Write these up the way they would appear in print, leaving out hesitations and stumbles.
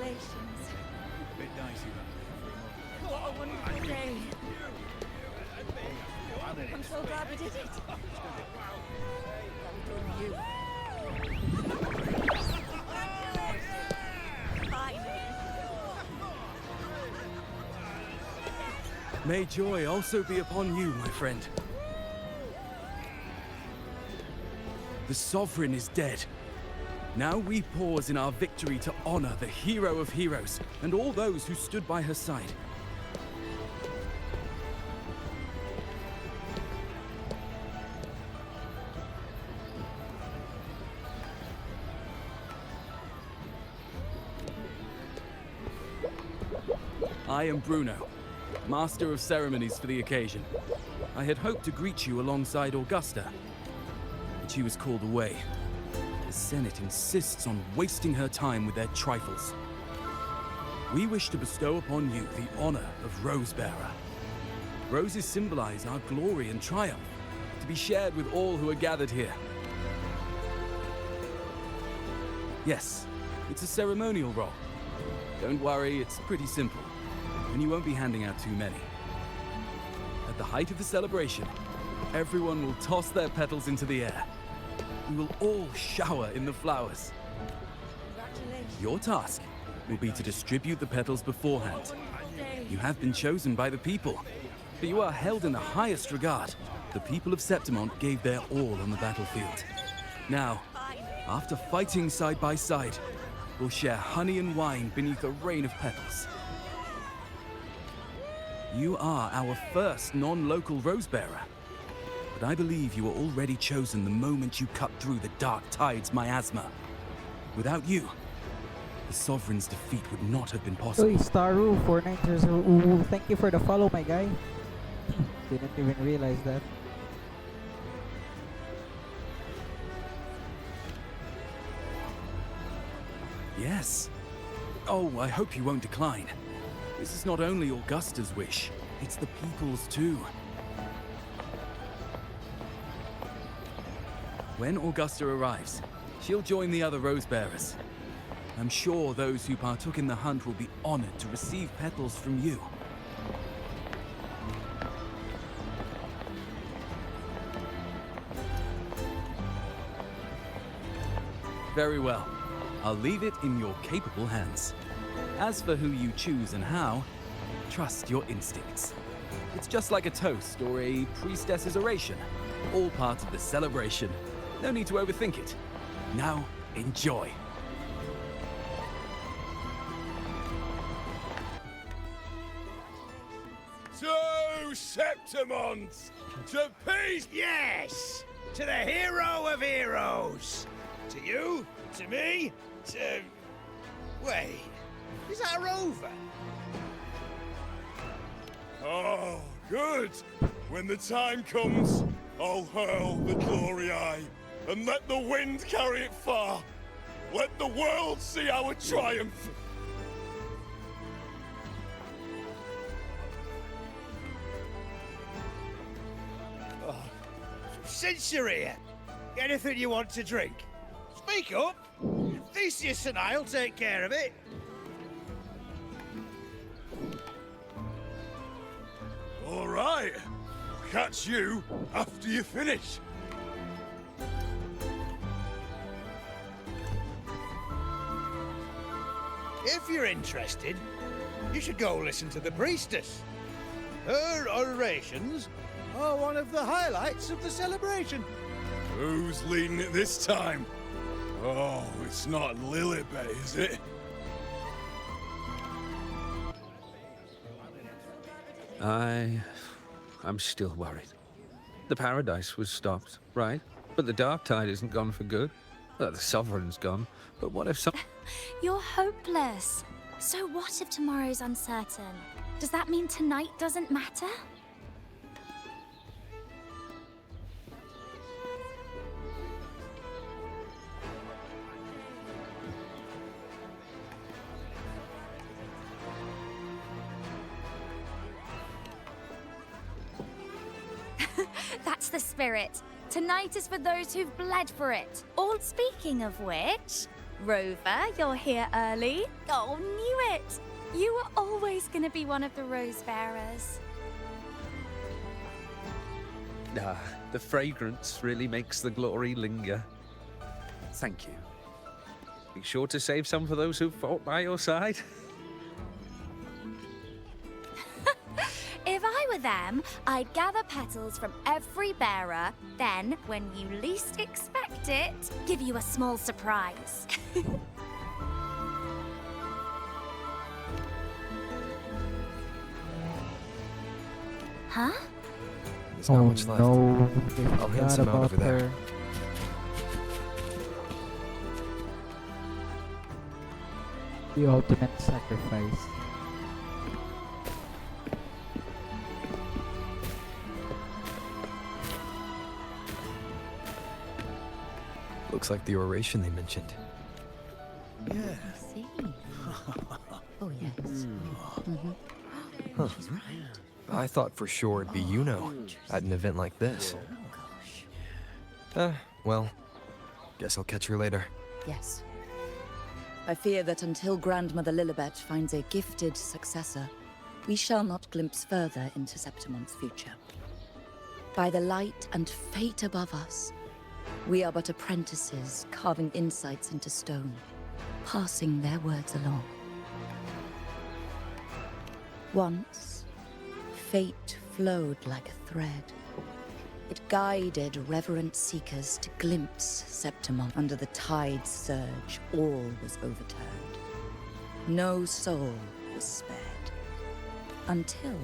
Congratulations. Bit dicey, that. What a wonderful day. I'm so glad we did it. That we did you. Finally. May joy also be upon you, my friend. The Sovereign is dead. Now we pause in our victory to honor the hero of heroes and all those who stood by her side. I am Bruno, Master of Ceremonies for the occasion. I had hoped to greet you alongside Augusta, but she was called away. The Senate insists on wasting her time with their trifles. We wish to bestow upon you the honor of Rosebearer. Roses symbolize our glory and triumph, to be shared with all who are gathered here. Yes, it's a ceremonial role. Don't worry, it's pretty simple, and you won't be handing out too many. At the height of the celebration, everyone will toss their petals into the air. We will all shower in the flowers. Congratulations. Your task will be to distribute the petals beforehand. You have been chosen by the people, but you are held in the highest regard. The people of Septimont gave their all on the battlefield. Now, after fighting side by side, we'll share honey and wine beneath a rain of petals. You are our first non-local Rosebearer, but I believe you were already chosen the moment you cut through the dark tide's miasma. Without you, the Sovereign's defeat would not have been possible. Uy, Staru 490. Ooh, thank you for the follow, my guy. Didn't even realize that. Yes. Oh, I hope you won't decline. This is not only Augusta's wish, it's the people's too. When Augusta arrives, she'll join the other Rosebearers. I'm sure those who partook in the hunt will be honored to receive petals from you. Very well. I'll leave it in your capable hands. As for who you choose and how, trust your instincts. It's just like a toast or a priestess's oration, all part of the celebration. No need to overthink it. Now, enjoy. To Septimont! To peace! Yes! To the hero of heroes! To you, to me, to... Wait, is that a rover? Oh, good! When the time comes, I'll hurl the glory eye, and let the wind carry it far. Let the world see our triumph! Since you're here, anything you want to drink? Speak up! Theseus and I'll take care of it. All right. Catch you after you finish. If you're interested, you should go listen to the priestess. Her orations are one of the highlights of the celebration. Who's leading it this time? Oh, it's not Lilibet, is it? I'm still worried. The paradise was stopped, right? But the dark tide isn't gone for good. The Sovereign's gone. But what if some... You're hopeless. So what if tomorrow's uncertain? Does that mean tonight doesn't matter? That's the spirit. Tonight is for those who've bled for it. All speaking of which, Rover, you're here early. Oh, knew it! You were always going to be one of the rose bearers. Ah, the fragrance really makes the glory linger. Thank you. Be sure to save some for those who fought by your side. If I were them, I'd gather petals from every bearer, then, when you least expect it, give you a small surprise. Huh? There's not much left. No, they I'll hand forgot some out about over there. her. The ultimate sacrifice. Looks like the oration they mentioned. Yeah. See. Oh, yes. She's right. I thought for sure it'd be at an event like this. Well, guess I'll catch her later. Yes. I fear that until Grandmother Lilibet finds a gifted successor, we shall not glimpse further into Septimon's future. By the light and fate above us, we are but apprentices carving insights into stone, passing their words along. Once, fate flowed like a thread. It guided reverent seekers to glimpse Septimon. Under the tide's surge, all was overturned. No soul was spared. Until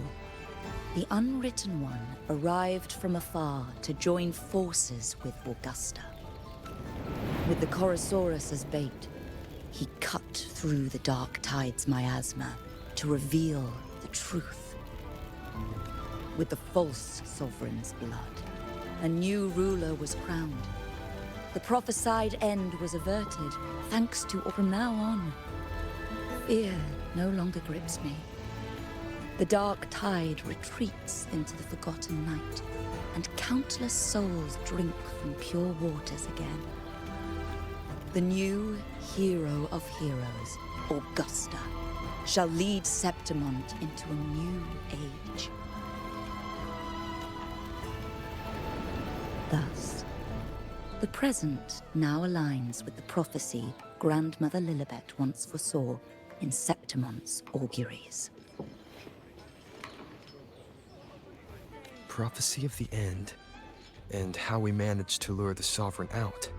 the Unwritten One arrived from afar to join forces with Augusta. With the Chorosaurus as bait, he cut through the dark tide's miasma to reveal the truth. With the false sovereign's blood, a new ruler was crowned. The prophesied end was averted, thanks to, or from now on, fear no longer grips me. The dark tide retreats into the forgotten night, and countless souls drink from pure waters again. The new hero of heroes, Augusta, shall lead Septimont into a new age. Thus, the present now aligns with the prophecy Grandmother Lilibet once foresaw in Septimon's auguries. Prophecy of the end, and how we managed to lure the Sovereign out.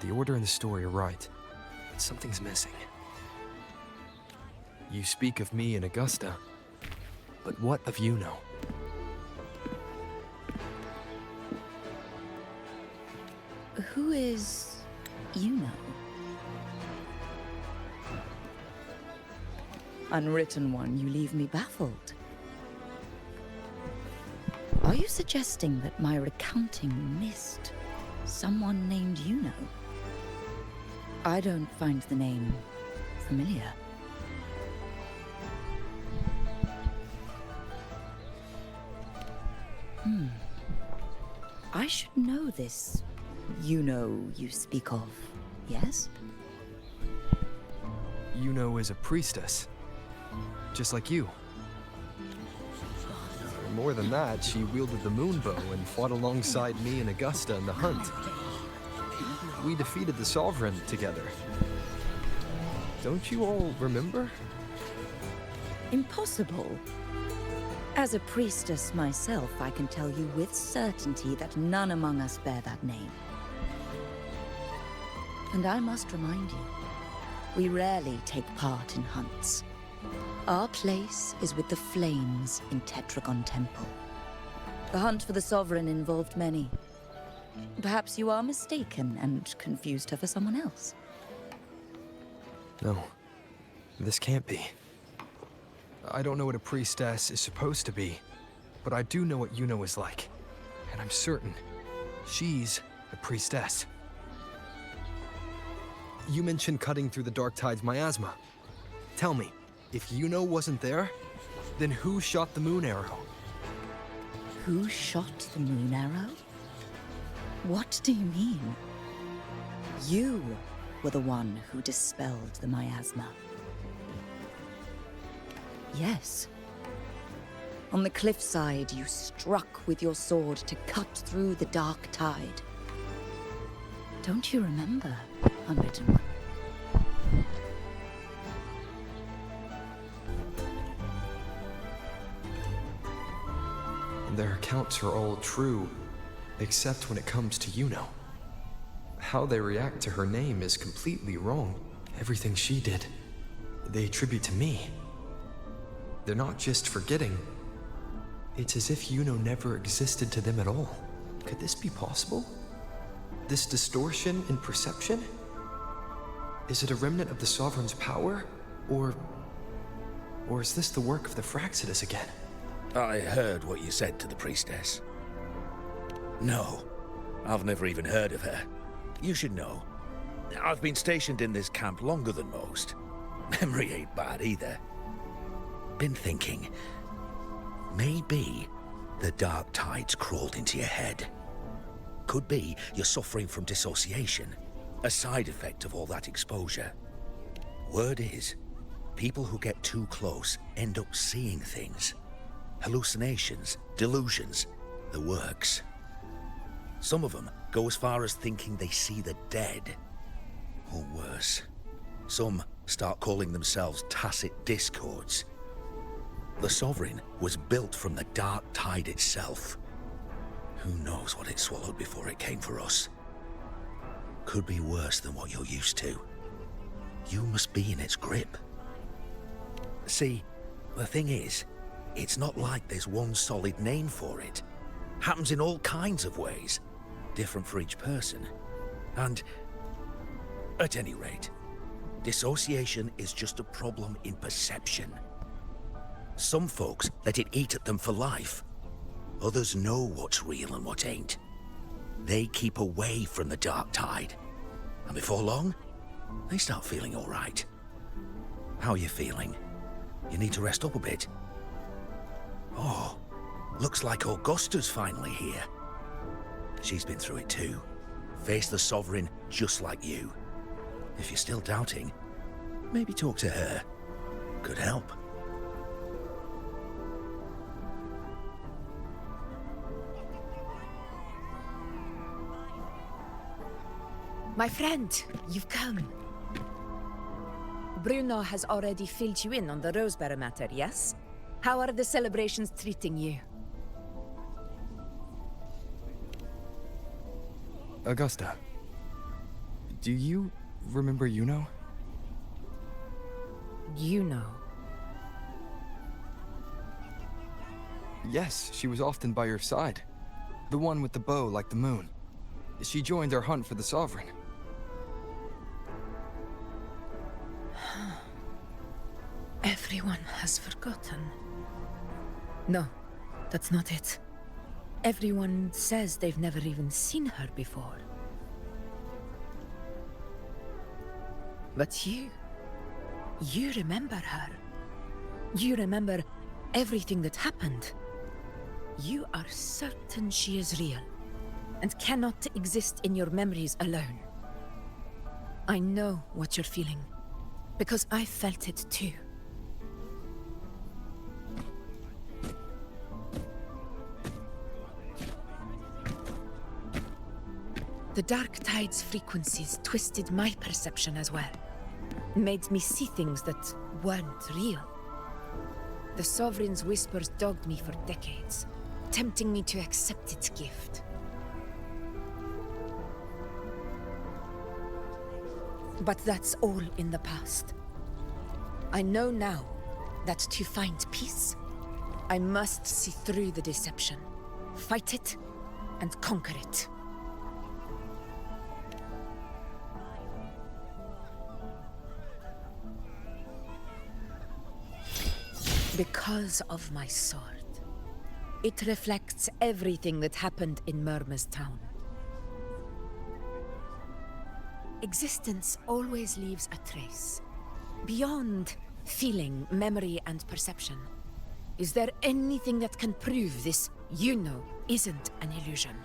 The order and the story are right, but something's missing. You speak of me and Augusta, but what of Yuno? Who is Yuno? Unwritten One, you leave me baffled. Are you suggesting that my recounting missed someone named Yuno? I don't find the name familiar. I should know this Yuno you speak of, yes? Yuno is a priestess, just like you. More than that, she wielded the moon bow and fought alongside me and Augusta in the hunt. We defeated the Sovereign together. Don't you all remember? Impossible. As a priestess myself, I can tell you with certainty that none among us bear that name. And I must remind you, we rarely take part in hunts. Our place is with the flames in Tetragon Temple. The hunt for the Sovereign involved many. Perhaps you are mistaken and confused her for someone else. No, this can't be. I don't know what a priestess is supposed to be, but I do know what Yuno is like. And I'm certain she's a priestess. You mentioned cutting through the Dark Tide's miasma. Tell me, if Yuno wasn't there, then who shot the moon arrow? Who shot the moon arrow? What do you mean? You were the one who dispelled the miasma. Yes. On the cliffside, you struck with your sword to cut through the dark tide. Don't you remember, Unwritten One? Their accounts are all true, except when it comes to Yuno. How they react to her name is completely wrong. Everything she did, they attribute to me. They're not just forgetting. It's as if Yuno never existed to them at all. Could this be possible? This distortion in perception? Is it a remnant of the Sovereign's power? Or is this the work of the Fraxidus again? I heard what you said to the priestess. No, I've never even heard of her. You should know. I've been stationed in this camp longer than most. Memory ain't bad either. Been thinking, maybe the dark tides crawled into your head. Could be you're suffering from dissociation, a side effect of all that exposure. Word is, people who get too close end up seeing things. Hallucinations, delusions, the works. Some of them go as far as thinking they see the dead. Or worse, some start calling themselves tacit discords. The Sovereign was built from the dark tide itself. Who knows what it swallowed before it came for us? Could be worse than what you're used to. You must be in its grip. See, the thing is, it's not like there's one solid name for it. Happens in all kinds of ways, different for each person. And, at any rate, dissociation is just a problem in perception. Some folks let it eat at them for life. Others know what's real and what ain't. They keep away from the dark tide. And before long, they start feeling all right. How are you feeling? You need to rest up a bit. Oh, looks like Augusta's finally here. She's been through it too. Faced the Sovereign just like you. If you're still doubting, maybe talk to her. Could help. My friend, you've come. Bruno has already filled you in on the Rosebearer matter, yes? How are the celebrations treating you? Augusta, do you remember Yuno? You know. Yes, she was often by your side. The one with the bow like the moon. She joined our hunt for the Sovereign. Everyone has forgotten. No, that's not it. Everyone says they've never even seen her before. But you remember her. You remember everything that happened. You are certain she is real, and cannot exist in your memories alone. I know what you're feeling, because I felt it too. The Dark Tide's frequencies twisted my perception as well. Made me see things that weren't real. The Sovereign's whispers dogged me for decades, tempting me to accept its gift. But that's all in the past. I know now that to find peace, I must see through the deception, fight it, and conquer it. Because of my sword. It reflects everything that happened in Murma's town. Existence always leaves a trace. Beyond feeling, memory, and perception. Is there anything that can prove this, isn't an illusion?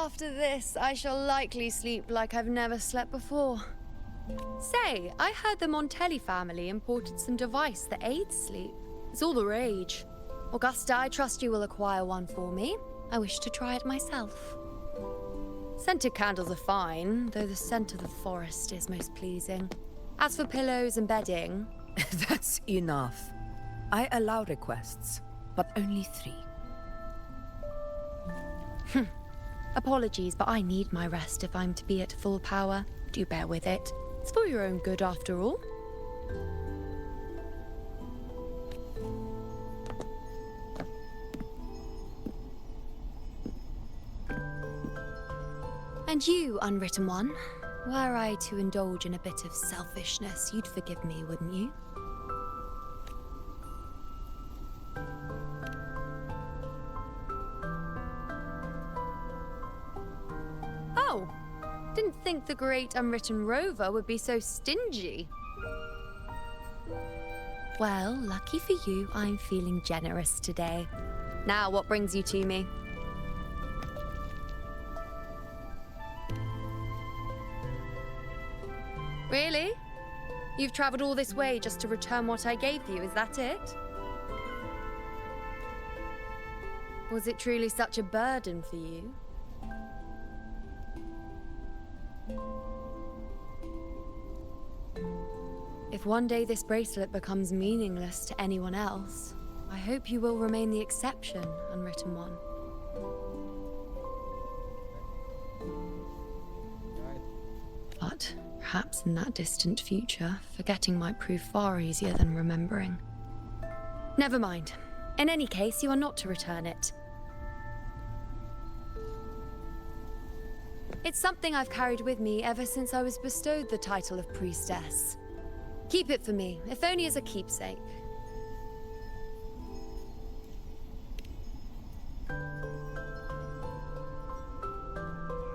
After this, I shall likely sleep like I've never slept before. Say, I heard the Montelli family imported some device that aids sleep. It's all the rage. Augusta, I trust you will acquire one for me. I wish to try it myself. Scented candles are fine, though the scent of the forest is most pleasing. As for pillows and bedding... That's enough. I allow requests, but only 3. Apologies, but I need my rest if I'm to be at full power. Do bear with it. It's for your own good, after all. And you, Unwritten One, were I to indulge in a bit of selfishness, you'd forgive me, wouldn't you? Oh, didn't think the great Unwritten Rover would be so stingy. Well, lucky for you, I'm feeling generous today. Now, what brings you to me? Really? You've traveled all this way just to return what I gave you, is that it? Was it truly such a burden for you? If one day this bracelet becomes meaningless to anyone else, I hope you will remain the exception, Unwritten One. But perhaps in that distant future, forgetting might prove far easier than remembering. Never mind. In any case, you are not to return it. It's something I've carried with me ever since I was bestowed the title of priestess. Keep it for me, if only as a keepsake.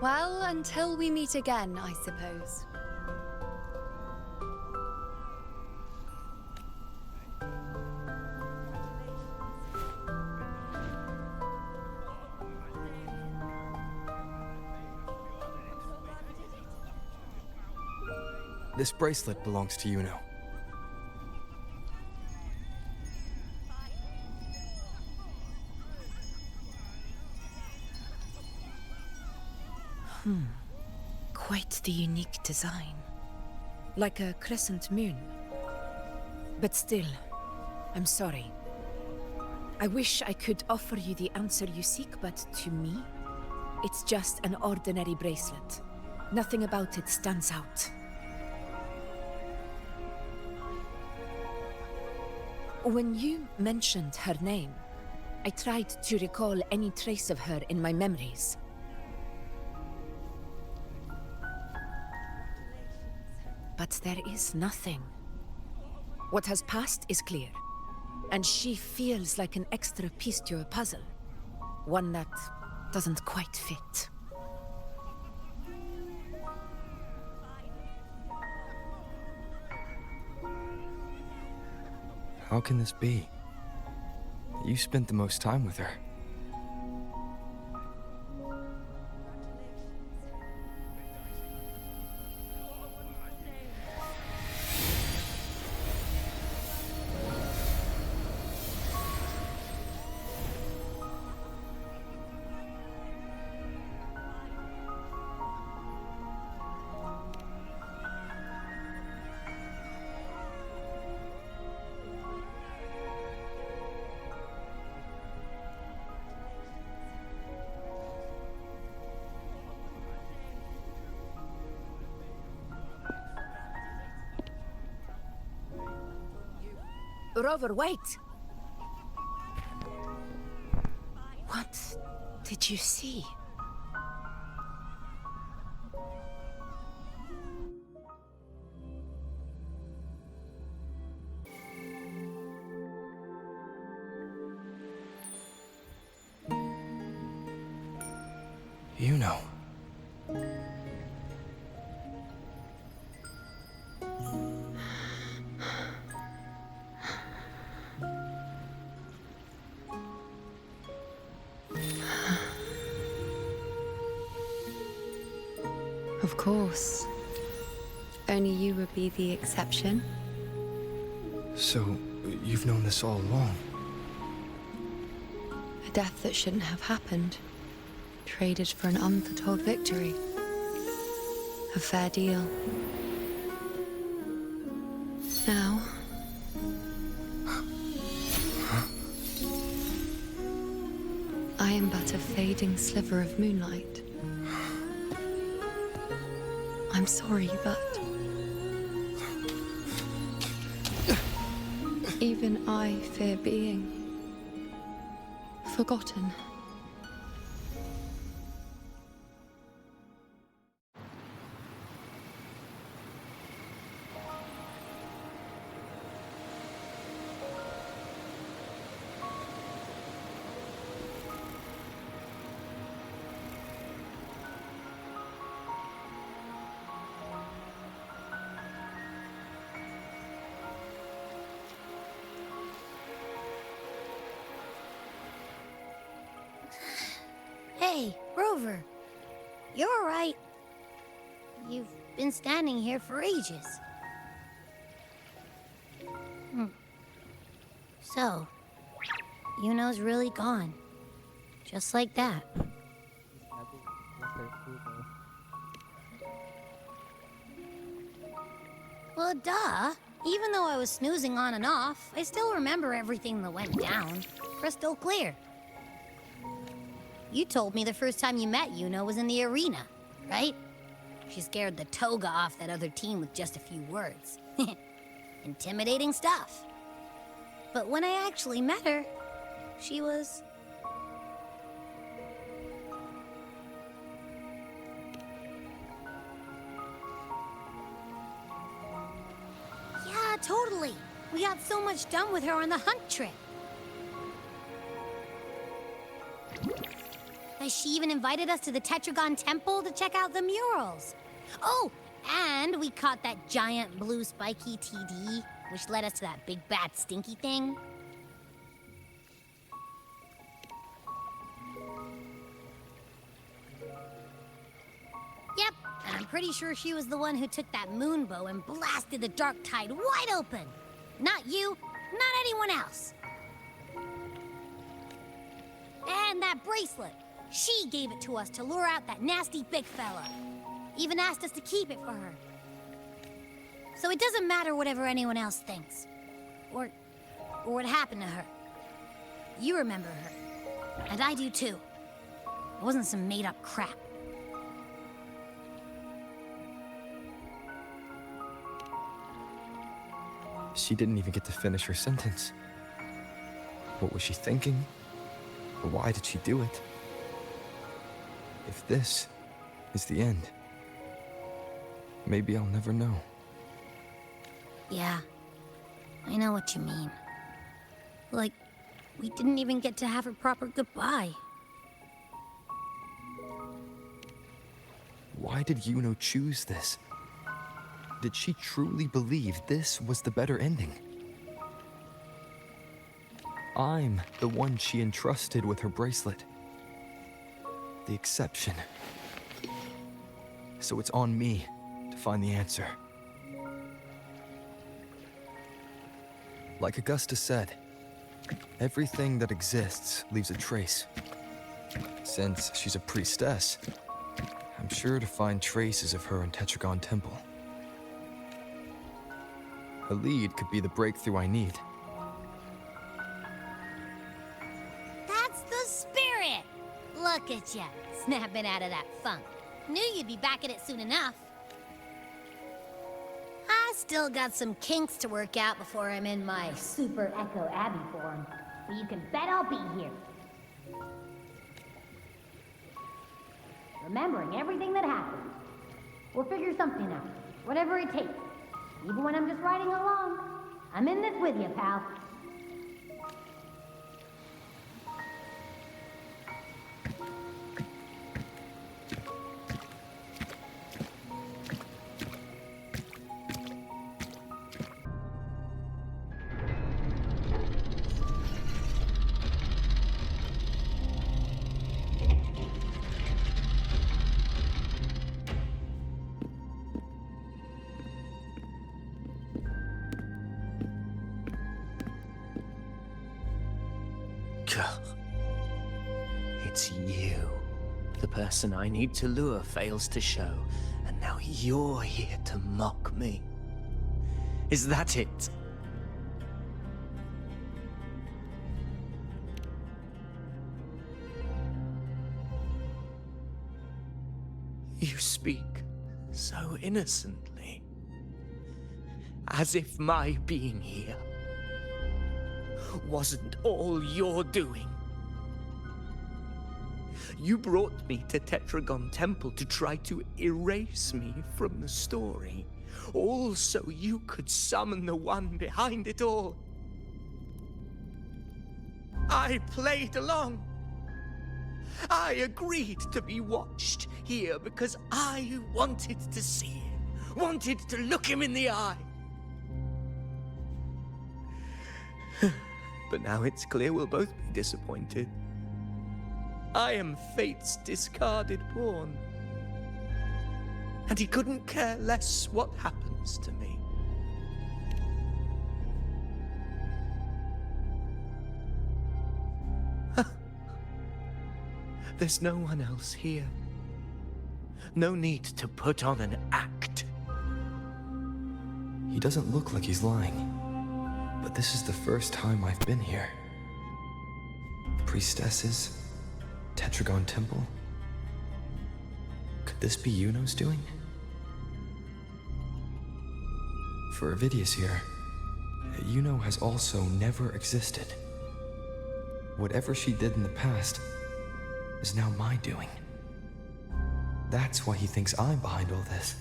Well, until we meet again, I suppose. This bracelet belongs to Yuno. Quite the unique design. Like a crescent moon. But still, I'm sorry. I wish I could offer you the answer you seek, but to me, it's just an ordinary bracelet. Nothing about it stands out. When you mentioned her name, I tried to recall any trace of her in my memories. But there is nothing. What has passed is clear, and she feels like an extra piece to a puzzle. One that doesn't quite fit. How can this be? You spent the most time with her. Rover, wait! What did you see? Yuno. course. Only you would be the exception. So, you've known this all along? A death that shouldn't have happened. Traded for an unforetold victory. A fair deal. Now... I am but a fading sliver of moonlight. I'm sorry, but... even I fear being... forgotten. Hey, Rover. You're all right. You've been standing here for ages. So, Yuno's really gone. Just like that. Well, duh. Even though I was snoozing on and off, I still remember everything that went down. Crystal clear. You told me the first time you met Yuno was in the arena, right? She scared the toga off that other team with just a few words. Intimidating stuff. But when I actually met her, she was... Yeah, totally. We got so much done with her on the hunt trip. She even invited us to the Tetragon Temple to check out the murals. Oh, and we caught that giant blue spiky TD, which led us to that big bad stinky thing. Yep, and I'm pretty sure she was the one who took that moonbow and blasted the dark tide wide open. Not you, not anyone else. And that bracelet. She gave it to us to lure out that nasty big fella. Even asked us to keep it for her. So it doesn't matter whatever anyone else thinks. Or what happened to her. You remember her. And I do too. It wasn't some made-up crap. She didn't even get to finish her sentence. What was she thinking? Or why did she do it? If this is the end, maybe I'll never know. Yeah, I know what you mean. Like, we didn't even get to have a proper goodbye. Why did Yuno choose this? Did she truly believe this was the better ending? I'm the one she entrusted with her bracelet. The exception. So it's on me to find the answer. Like Augusta said, everything that exists leaves a trace. Since she's a priestess, I'm sure to find traces of her in Tetragon Temple. A lead could be the breakthrough I need. That's the spirit! Look at ya, snapping out of that funk. Knew you'd be back at it soon enough. I still got some kinks to work out before I'm in my Super Echo Abbey form. But you can bet I'll be here. Remembering everything that happened. We'll figure something out. Whatever it takes. Even when I'm just riding along. I'm in this with you, pal. It's you. The person I need to lure fails to show, and now you're here to mock me. Is that it? You speak so innocently, as if my being here wasn't all you're doing. You brought me to Tetragon Temple to try to erase me from the story, all so you could summon the one behind it all. I played along. I agreed to be watched here because I wanted to see him, wanted to look him in the eye. But now it's clear we'll both be disappointed. I am fate's discarded pawn. And he couldn't care less what happens to me. There's no one else here. No need to put on an act. He doesn't look like he's lying. But this is the first time I've been here. Priestesses, Tetragon Temple. Could this be Yuno's doing? For Avidius here, Yuno has also never existed. Whatever she did in the past is now my doing. That's why he thinks I'm behind all this.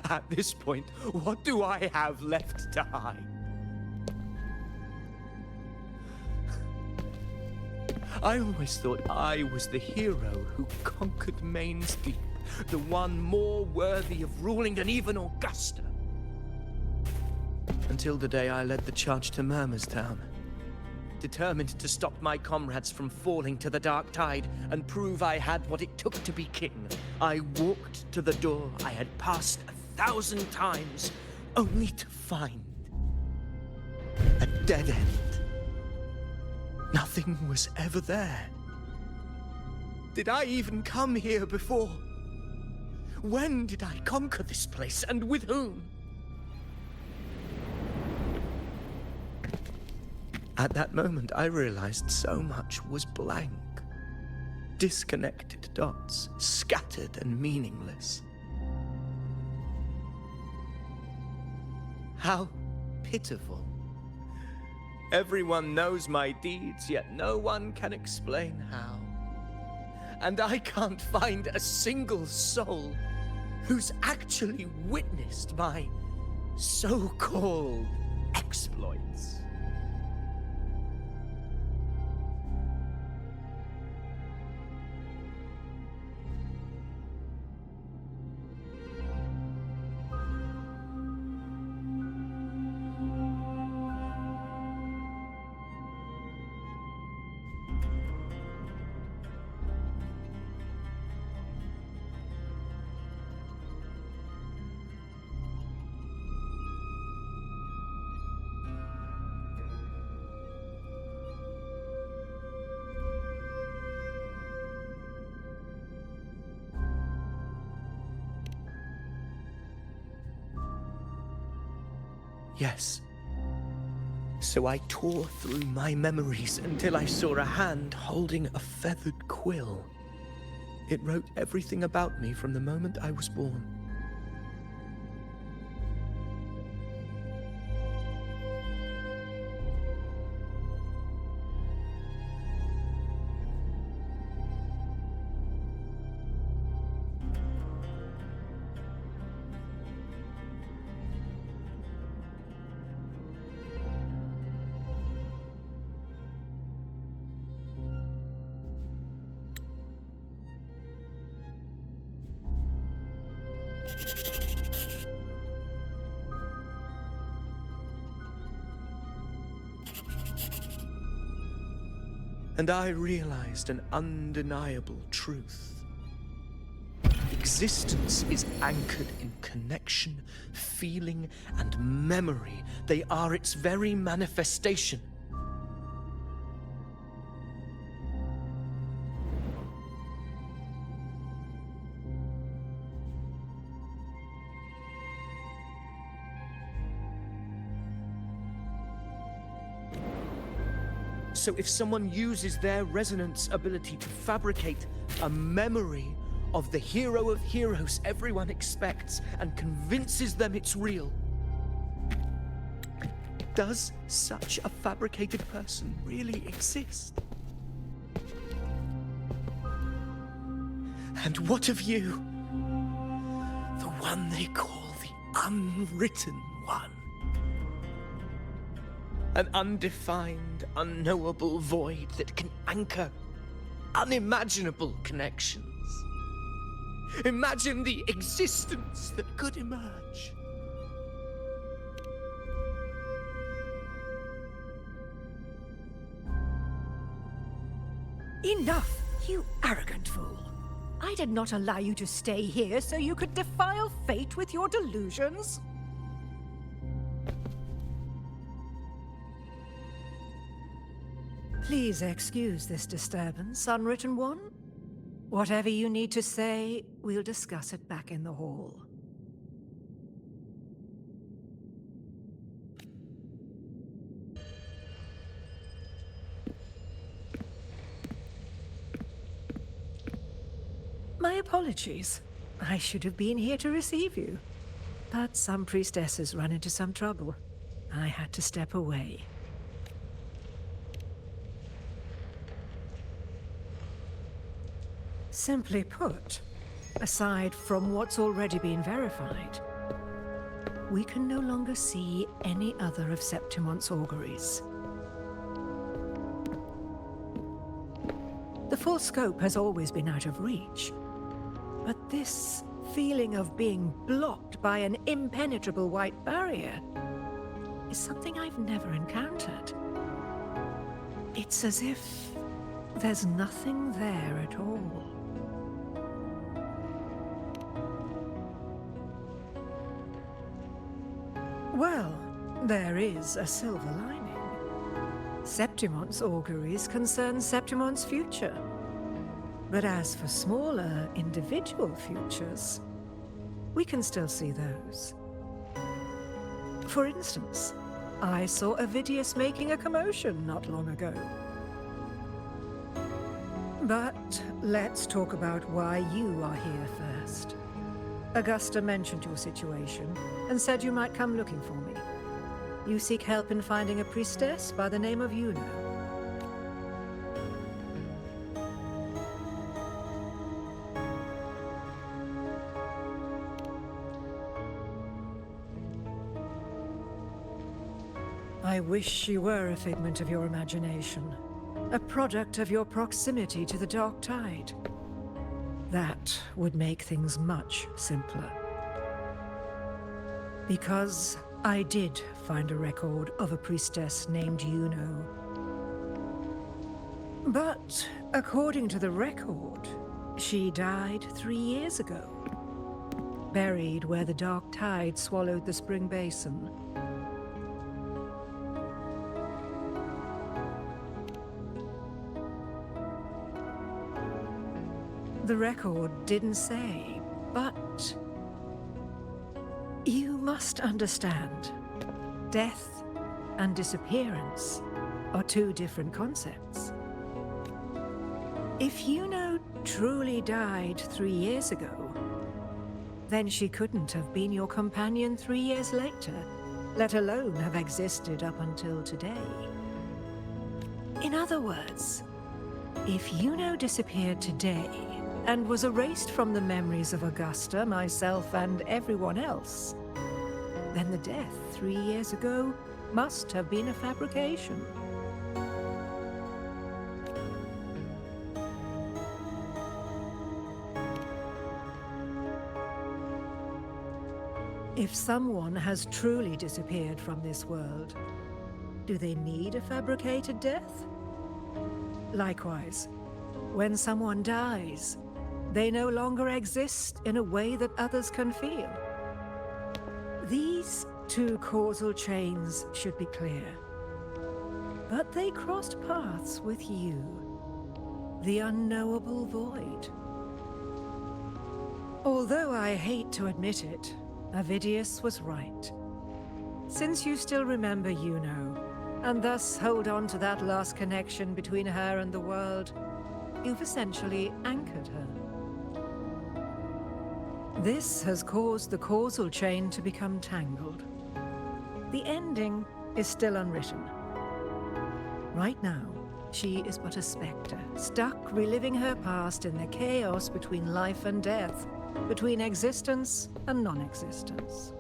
At this point, what do I have left to hide? I always thought I was the hero who conquered Main's Deep, the one more worthy of ruling than even Augusta. Until the day I led the charge to Murmurstown, determined to stop my comrades from falling to the dark tide and prove I had what it took to be king. I walked to the door I had passed 1,000 times, only to find a dead end. Nothing was ever there. Did I even come here before? When did I conquer this place, and with whom? At that moment, I realized so much was blank. Disconnected dots, scattered and meaningless. How pitiful. Everyone knows my deeds, yet no one can explain how. And I can't find a single soul who's actually witnessed my so-called exploits. Yes. So I tore through my memories until I saw a hand holding a feathered quill. It wrote everything about me from the moment I was born. And I realized an undeniable truth. existence is anchored in connection, feeling, and memory. They are its very manifestation. So if someone uses their resonance ability to fabricate a memory of the hero of heroes everyone expects and convinces them it's real, does such a fabricated person really exist? And what of you? The one they call the Unwritten One. An undefined, unknowable void that can anchor unimaginable connections. Imagine the existence that could emerge. Enough, you arrogant fool. I did not allow you to stay here so you could defile fate with your delusions. Please excuse this disturbance, Unwritten One. Whatever you need to say, we'll discuss it back in the hall. My apologies. I should have been here to receive you. But some priestesses run into some trouble. I had to step away. Simply put, aside from what's already been verified, we can no longer see any other of Septimon's auguries. The full scope has always been out of reach, but this feeling of being blocked by an impenetrable white barrier is something I've never encountered. It's as if there's nothing there at all. Well, there is a silver lining. Septimon's auguries concern Septimon's future. But as for smaller, individual futures, we can still see those. For instance, I saw Avidius making a commotion not long ago. But let's talk about why you are here first. Augusta mentioned your situation and said you might come looking for me. You seek help in finding a priestess by the name of Yuno. I wish she were a figment of your imagination, a product of your proximity to the Dark Tide. That would make things much simpler. Because I did find a record of a priestess named Yuno. But according to the record, she died 3 years ago, buried where the Dark Tide swallowed the Spring Basin. The record didn't say, but you must understand, death and disappearance are two different concepts. If Yuno truly died 3 years ago, then she couldn't have been your companion 3 years later, let alone have existed up until today. In other words, if Yuno disappeared today, and was erased from the memories of Augusta, myself, and everyone else, then the death 3 years ago must have been a fabrication. If someone has truly disappeared from this world, do they need a fabricated death? Likewise, when someone dies, They no longer exist in a way that others can feel. These two causal chains should be clear. But they crossed paths with you, the unknowable void. Although I hate to admit it, Avidius was right. Since you still remember Yuno, and thus hold on to that last connection between her and the world, you've essentially anchored her. This has caused the causal chain to become tangled. The ending is still unwritten. Right now, she is but a spectre, stuck reliving her past in the chaos between life and death, between existence and non-existence.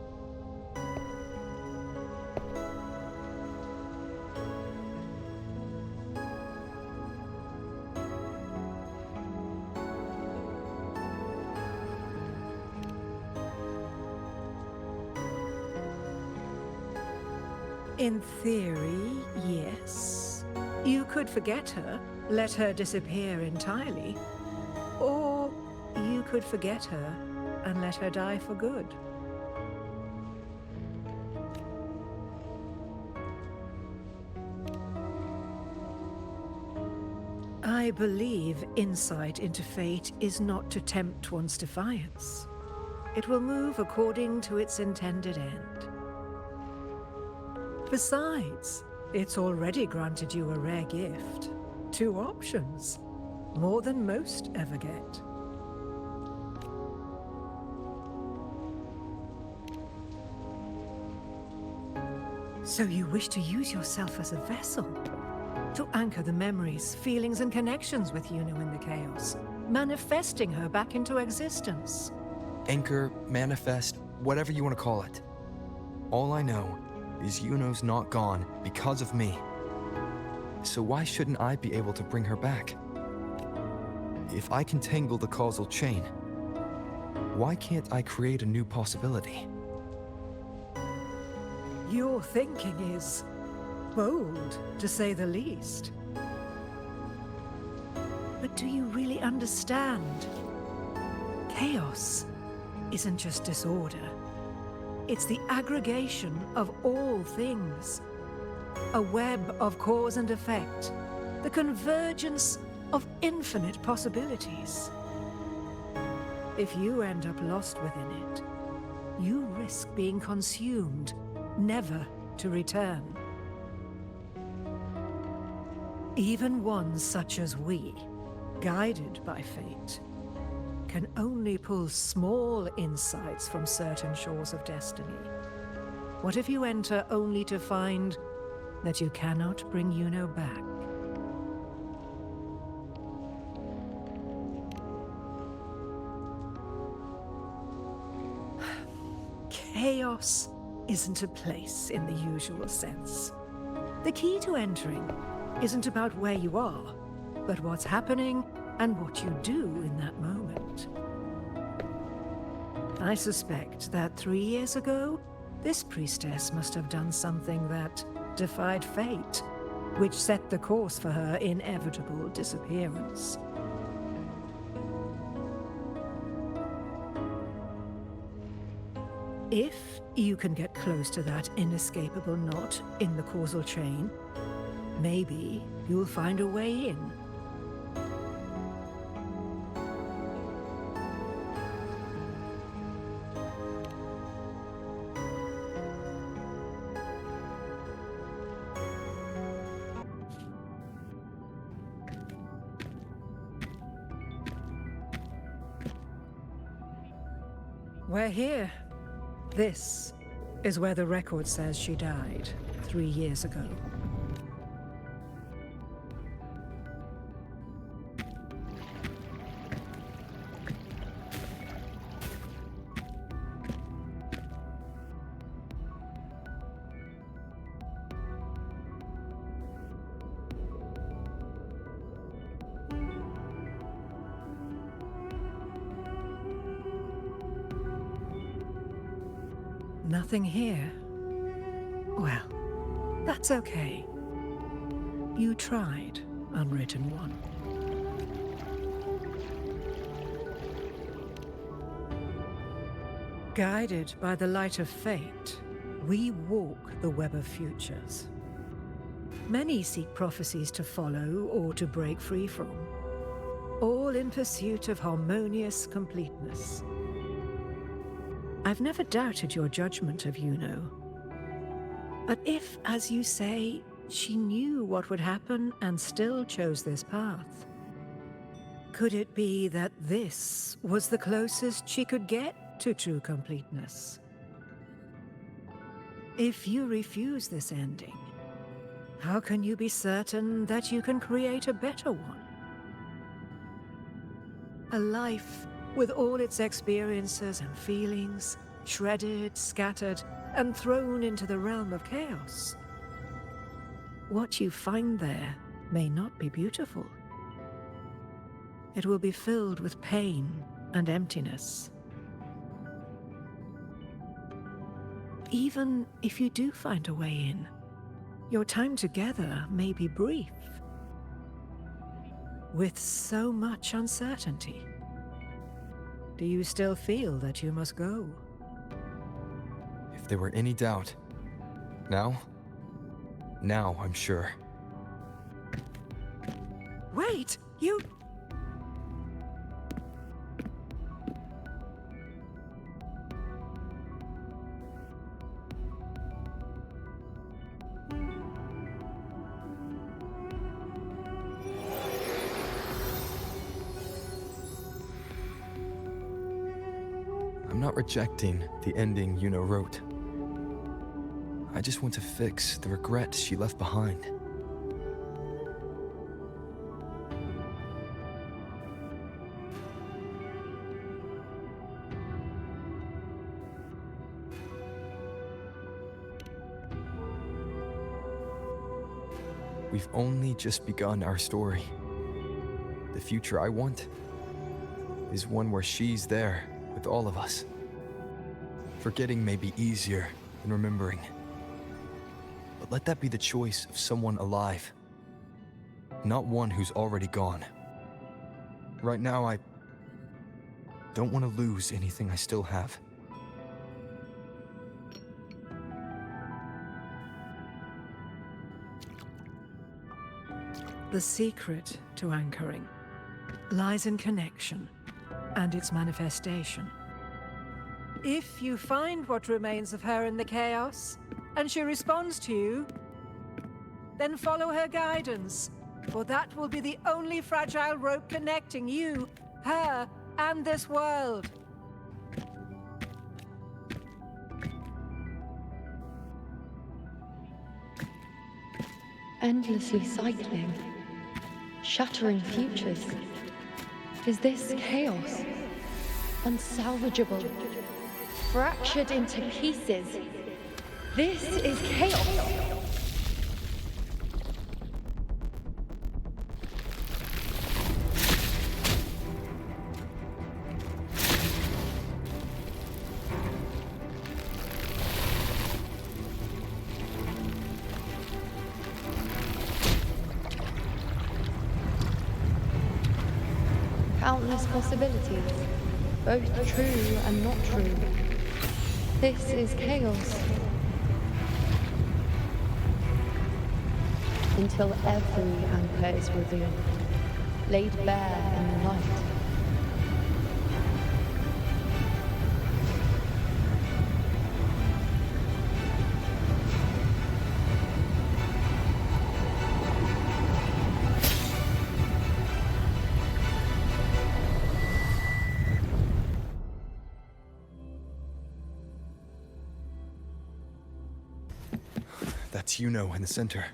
In theory, yes. You could forget her, let her disappear entirely. Or you could forget her and let her die for good. I believe insight into fate is not to tempt one's defiance. It will move according to its intended end. Besides, it's already granted you a rare gift. 2 options. More than most ever get. So you wish to use yourself as a vessel? To anchor the memories, feelings, and connections with Yuno in the chaos, manifesting her back into existence. Anchor, manifest, whatever you want to call it. All I know is Yuno's not gone because of me. So why shouldn't I be able to bring her back? If I can tangle the causal chain, why can't I create a new possibility? Your thinking is bold, to say the least. But do you really understand? Chaos isn't just disorder. It's the aggregation of all things. A web of cause and effect. The convergence of infinite possibilities. If you end up lost within it, you risk being consumed, never to return. Even ones such as we, guided by fate, can only pull small insights from certain shores of destiny. What if you enter only to find that you cannot bring Yuno back? Chaos isn't a place in the usual sense. The key to entering isn't about where you are, but what's happening and what you do in that moment. I suspect that 3 years ago, this priestess must have done something that defied fate, which set the course for her inevitable disappearance. If you can get close to that inescapable knot in the causal chain, maybe you'll find a way in. We're here. This is where the record says she died 3 years ago. Nothing here. Well, that's okay. You tried, Unwritten One. Guided by the light of fate, we walk the web of futures. Many seek prophecies to follow or to break free from, all in pursuit of harmonious completeness. I've never doubted your judgment of Yuno. But if, as you say, she knew what would happen and still chose this path, could it be that this was the closest she could get to true completeness? If you refuse this ending, how can you be certain that you can create a better one? A life with all its experiences and feelings, shredded, scattered, and thrown into the realm of chaos. What you find there may not be beautiful. It will be filled with pain and emptiness. Even if you do find a way in, your time together may be brief, with so much uncertainty. Do you still feel that you must go? If there were any doubt, now I'm sure. Wait, you... I'm not rejecting the ending Yuno wrote. I just want to fix the regret she left behind. We've only just begun our story. The future I want is one where she's there with all of us. Forgetting may be easier than remembering. But let that be the choice of someone alive, not one who's already gone. Right now, I don't want to lose anything I still have. The secret to anchoring lies in connection and its manifestation. If you find what remains of her in the chaos, and she responds to you, then follow her guidance, for that will be the only fragile rope connecting you, her, and this world. Endlessly cycling, shattering futures. Is this chaos? Unsalvageable, fractured into pieces. This is chaos. Countless possibilities, both true and not true. This is chaos. Until every anchor is revealed, laid bare in the light. That's Yuno in the center.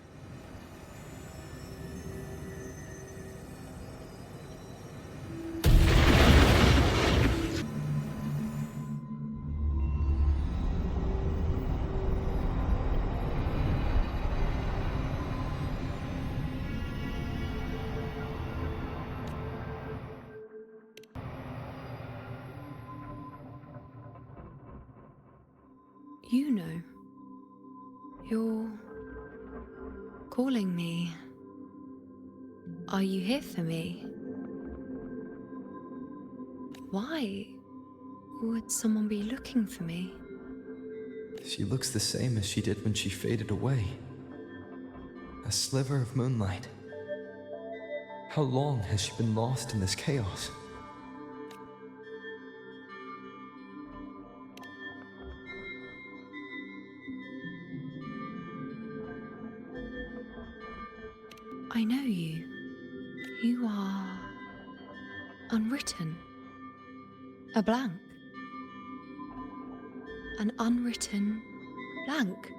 You know, you're calling me. Are you here for me? Why? Would someone be looking for me? She looks the same as she did when she faded away. A sliver of moonlight. How long has she been lost in this chaos? I know you. You are unwritten. A blank. An unwritten blank.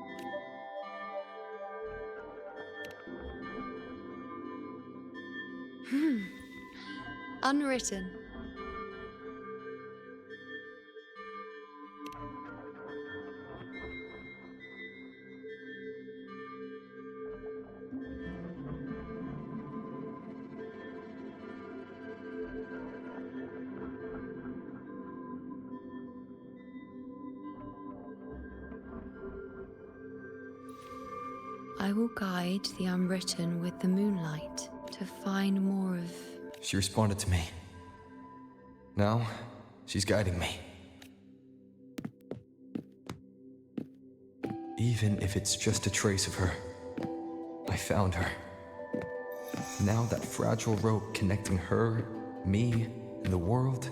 Unwritten. I will guide the unwritten with the moonlight to find more of... She responded to me. Now, she's guiding me. Even if it's just a trace of her, I found her. Now that fragile rope connecting her, me, and the world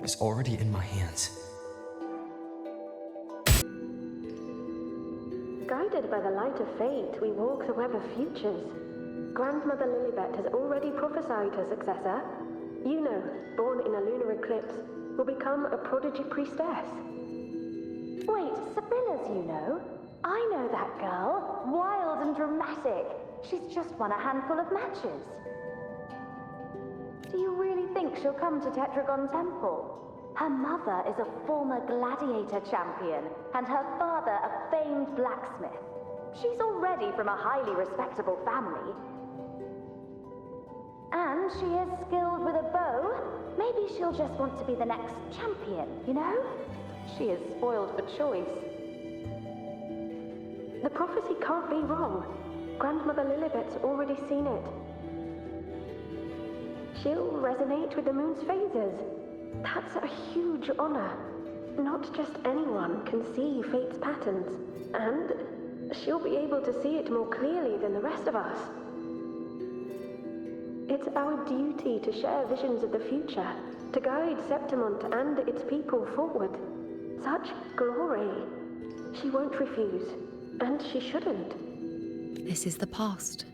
is already in my hands. Guided by the light of fate, we walk the web of futures. Grandmother Lilibet has already prophesied her successor. Yuno, born in a lunar eclipse, will become a prodigy priestess. Wait, Sibylla's Yuno? I know that girl. Wild and dramatic. She's just won a handful of matches. Do you really think she'll come to Tetragon Temple? Her mother is a former gladiator champion, and her father a famed blacksmith. She's already from a highly respectable family. And she is skilled with a bow. Maybe she'll just want to be the next champion, you know? She is spoiled for choice. The prophecy can't be wrong. Grandmother Lilibet's already seen it. She'll resonate with the moon's phases. That's a huge honor. Not just anyone can see fate's patterns, and she'll be able to see it more clearly than the rest of us. It's our duty to share visions of the future, to guide Septimont and its people forward. Such glory. She won't refuse, and she shouldn't. This is the past,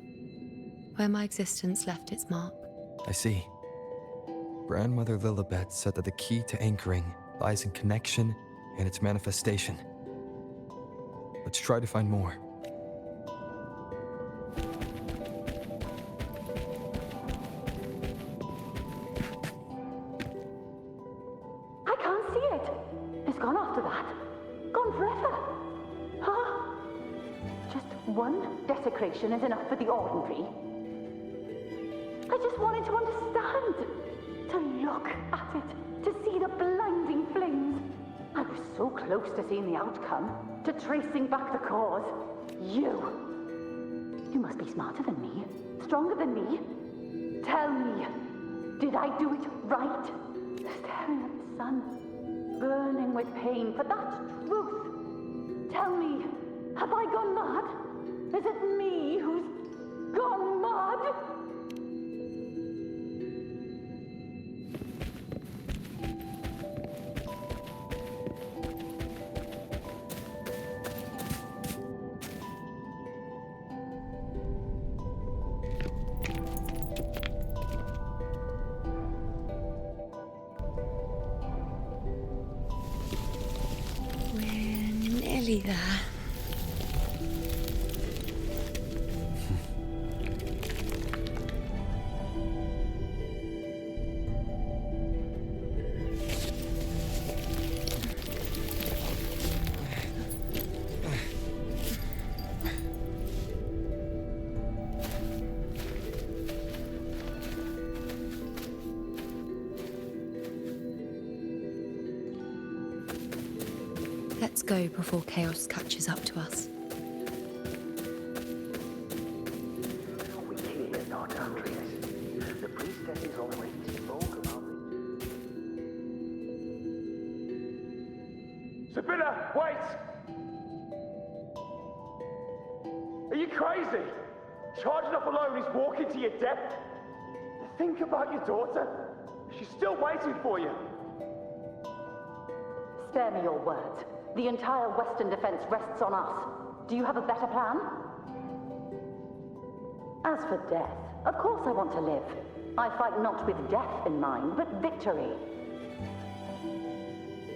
where my existence left its mark. I see. Grandmother Lilibet said that the key to anchoring lies in connection and its manifestation. Let's try to find more. I can't see it. It's gone after that. Gone forever. Huh? Just one desecration is enough for the ordinary. I just wanted to understand. To look at it, to see the blinding flames. I was so close to seeing the outcome, to tracing back the cause. You must be smarter than me, stronger than me. Tell me, did I do it right? Staring at the sun, burning with pain for that truth. Tell me, have I gone mad? Is it me who's gone mad? There. Let's go before chaos catches up to us. We hear not, Andreas. The priestesses always spoke about it. Sabina, wait! Are you crazy? Charging up alone is walking to your death. Think about your daughter. She's still waiting for you. Spare me your words. The entire Western defense rests on us. Do you have a better plan? As for death, of course I want to live. I fight not with death in mind, but victory.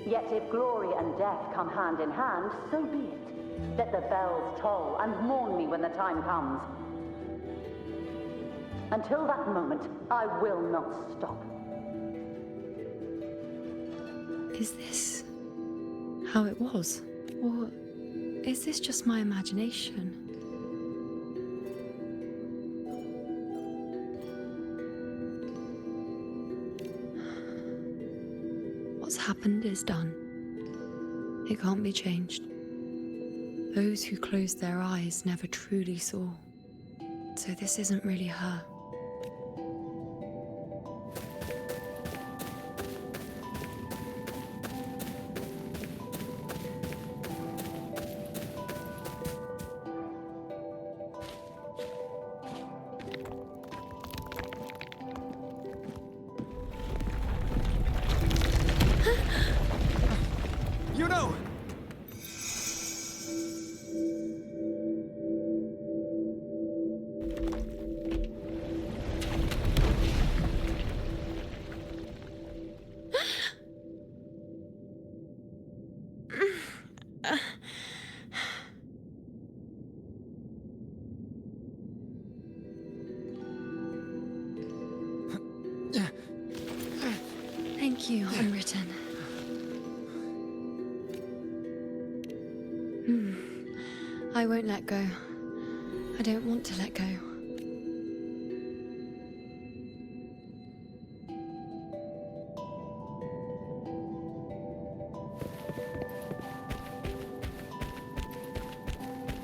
Yet if glory and death come hand in hand, so be it. Let the bells toll and mourn me when the time comes. Until that moment, I will not stop. Is this how it was? Or is this just my imagination? What's happened is done. It can't be changed. Those who closed their eyes never truly saw. So this isn't really her. You know! Thank you, Unwritten. I won't let go. I don't want to let go.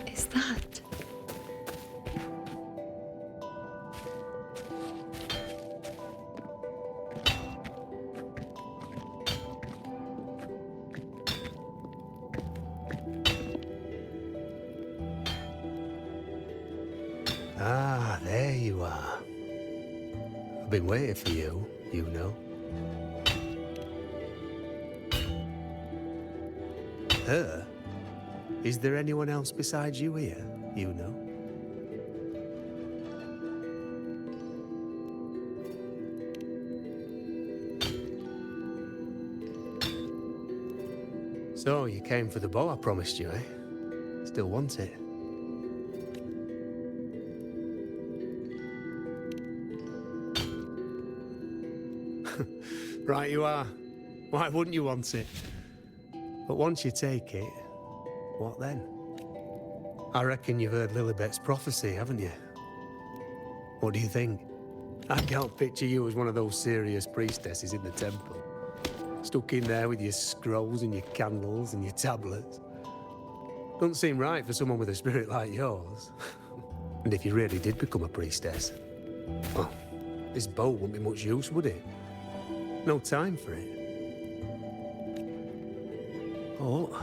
Is that? Ah, there you are. I've been waiting for you, you know. Her? Is there anyone else besides you here, you know? So, you came for the bow I promised you, eh? Still want it? Right you are. Why wouldn't you want it? But once you take it, what then? I reckon you've heard Lilibet's prophecy, haven't you? What do you think? I can't picture you as one of those serious priestesses in the temple. Stuck in there with your scrolls and your candles and your tablets. Doesn't seem right for someone with a spirit like yours. And if you really did become a priestess, well, this bow wouldn't be much use, would it? No time for it. Oh,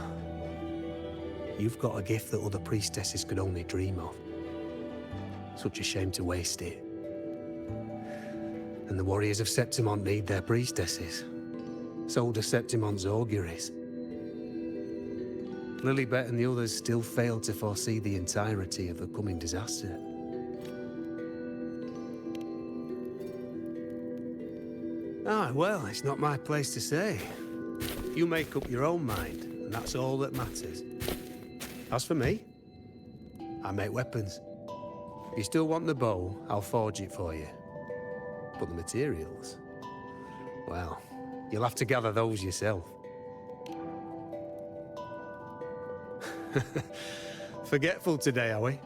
you've got a gift that other priestesses could only dream of. Such a shame to waste it. And the warriors of Septimont need their priestesses. So do Septimont's auguries. Lilibet and the others still failed to foresee the entirety of the coming disaster. Ah, well, it's not my place to say. You make up your own mind, and that's all that matters. As for me, I make weapons. If you still want the bow, I'll forge it for you. But the materials, well, you'll have to gather those yourself. Forgetful today, are we?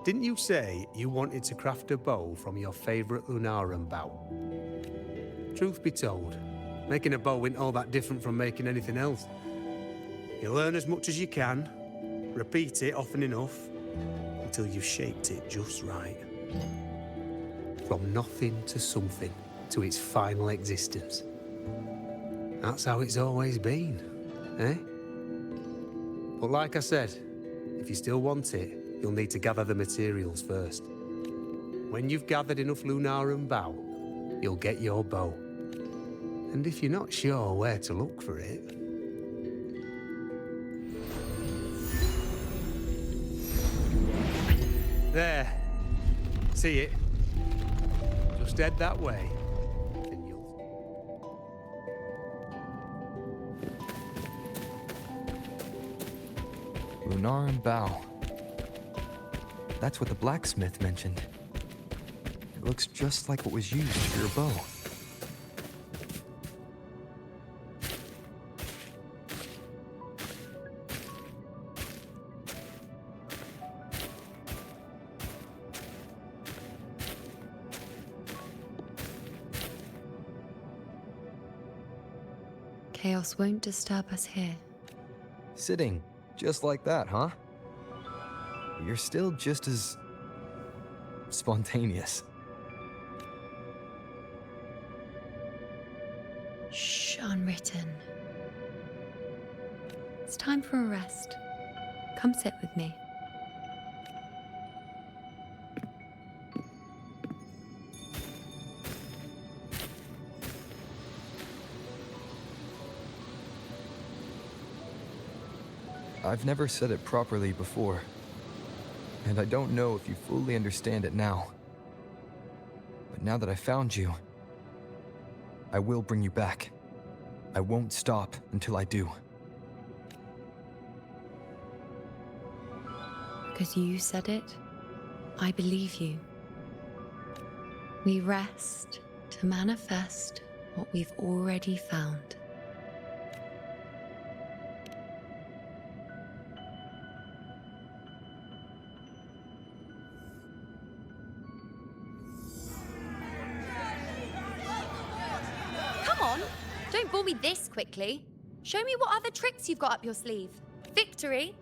Didn't you say you wanted to craft a bow from your favorite Lunaran bow? Truth be told, making a bow isn't all that different from making anything else. You learn as much as you can, repeat it often enough, until you've shaped it just right. From nothing to something, to its final existence. That's how it's always been, eh? But like I said, if you still want it, you'll need to gather the materials first. When you've gathered enough Lunarum bow, you'll get your bow. And if you're not sure where to look for it... There. See it? Just head that way. And you'll... Lunarum bow. That's what the blacksmith mentioned. It looks just like what was used for your bow. Chaos won't disturb us here. Sitting, just like that, huh? You're still just as... spontaneous. Shh, unwritten. It's time for a rest. Come sit with me. I've never said it properly before, and I don't know if you fully understand it now. But now that I found you, I will bring you back. I won't stop until I do. Because you said it, I believe you. We rest to manifest what we've already found. Don't bore me this quickly. Show me what other tricks you've got up your sleeve. Victory?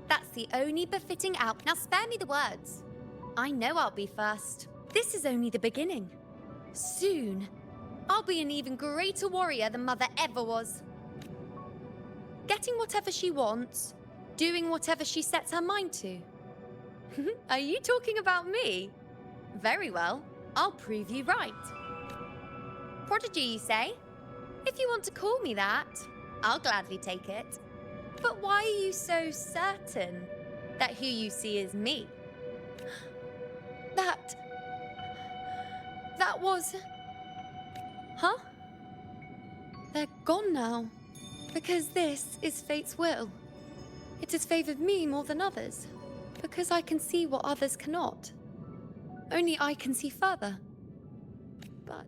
That's the only befitting out. Now spare me the words. I know I'll be first. This is only the beginning. Soon, I'll be an even greater warrior than Mother ever was. Getting whatever she wants, doing whatever she sets her mind to. Are you talking about me? Very well, I'll prove you right. Prodigy, you say? If you want to call me that, I'll gladly take it. But why are you so certain that who you see is me? That was... Huh? They're gone now. Because this is fate's will. It has favored me more than others. Because I can see what others cannot. Only I can see further. But...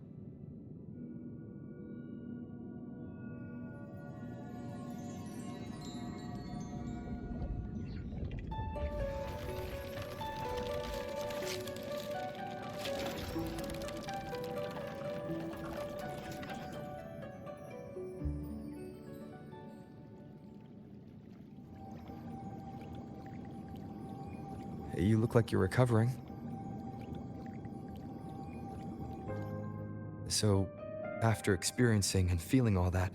You look like you're recovering. So, after experiencing and feeling all that,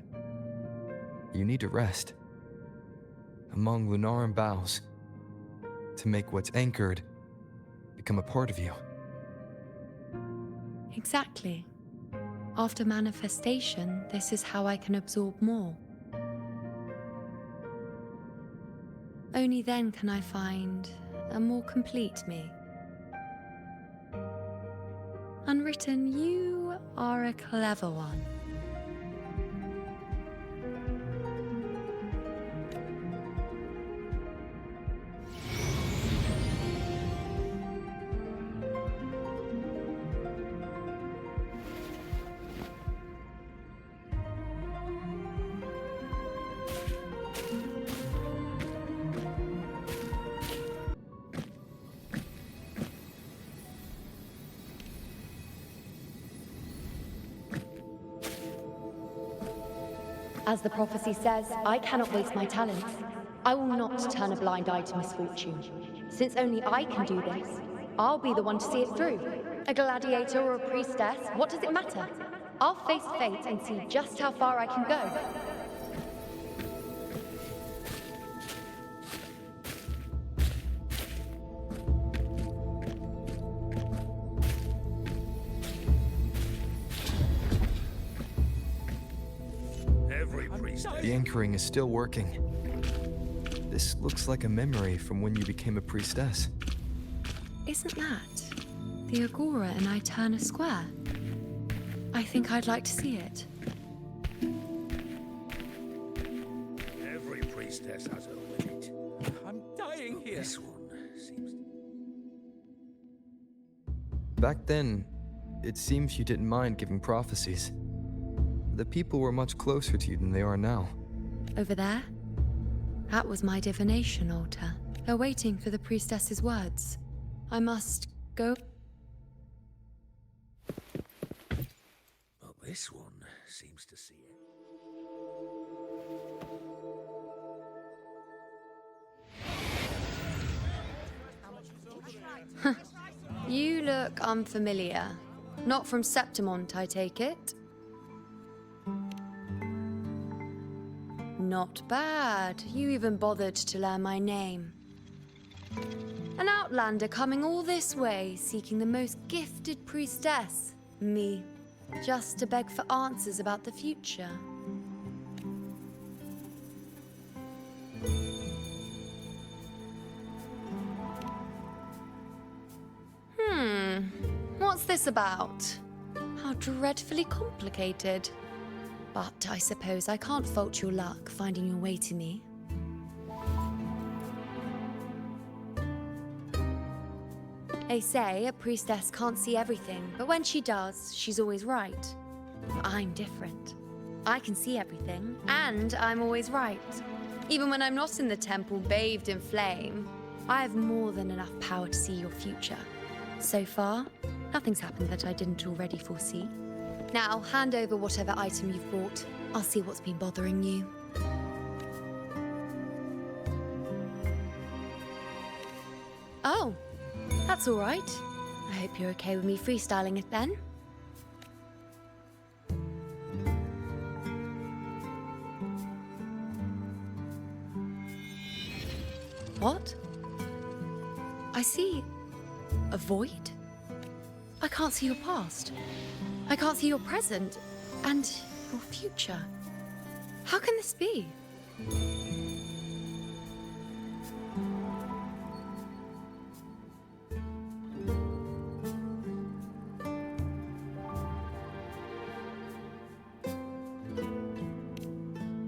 you need to rest among Lunarum boughs to make what's anchored become a part of you. Exactly. After manifestation, this is how I can absorb more. Only then can I find a more complete me. Unwritten, you are a clever one. As the prophecy says, I cannot waste my talents. I will not turn a blind eye to misfortune. Since only I can do this, I'll be the one to see it through. A gladiator or a priestess, what does it matter? I'll face fate and see just how far I can go. The anchoring is still working. This looks like a memory from when you became a priestess. Isn't that the Agora in Eterna Square? I think I'd like to see it. Every priestess has her limit. I'm dying here. This one seems... Back then, it seems you didn't mind giving prophecies. The people were much closer to you than they are now. Over there? That was my divination altar. They're waiting for the priestess's words. I must go. But this one seems to see it. You look unfamiliar. Not from Septimont, I take it. Not bad. You even bothered to learn my name. An outlander coming all this way, seeking the most gifted priestess. Me. Just to beg for answers about the future. What's this about? How dreadfully complicated. But I suppose I can't fault your luck finding your way to me. They say a priestess can't see everything, but when she does, she's always right. I'm different. I can see everything, and I'm always right. Even when I'm not in the temple bathed in flame, I have more than enough power to see your future. So far, nothing's happened that I didn't already foresee. Now, hand over whatever item you've brought. I'll see what's been bothering you. Oh, that's all right. I hope you're okay with me freestyling it then. What? I see a void? I can't see your past. I can't see your present and your future. How can this be?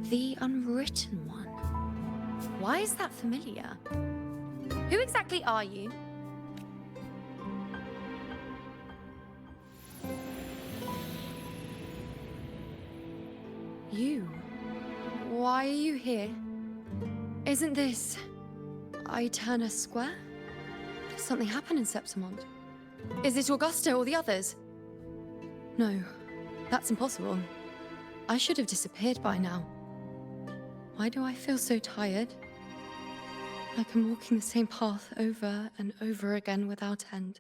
The Unwritten One. Why is that familiar? Who exactly are you? You? Why are you here? Isn't this Eterna Square? Did something happen in Septimont? Is it Augusta or the others? No, that's impossible. I should have disappeared by now. Why do I feel so tired? Like I'm walking the same path over and over again without end.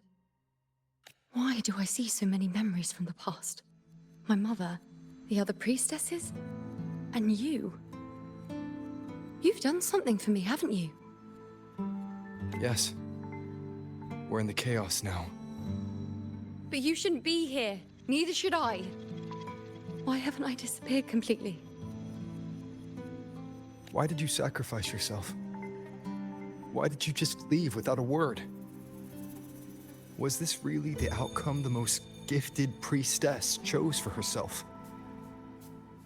Why do I see so many memories from the past? My mother, the other priestesses, and you. You've done something for me, haven't you? Yes. We're in the chaos now. But you shouldn't be here. Neither should I. Why haven't I disappeared completely? Why did you sacrifice yourself? Why did you just leave without a word? Was this really the outcome the most gifted priestess chose for herself?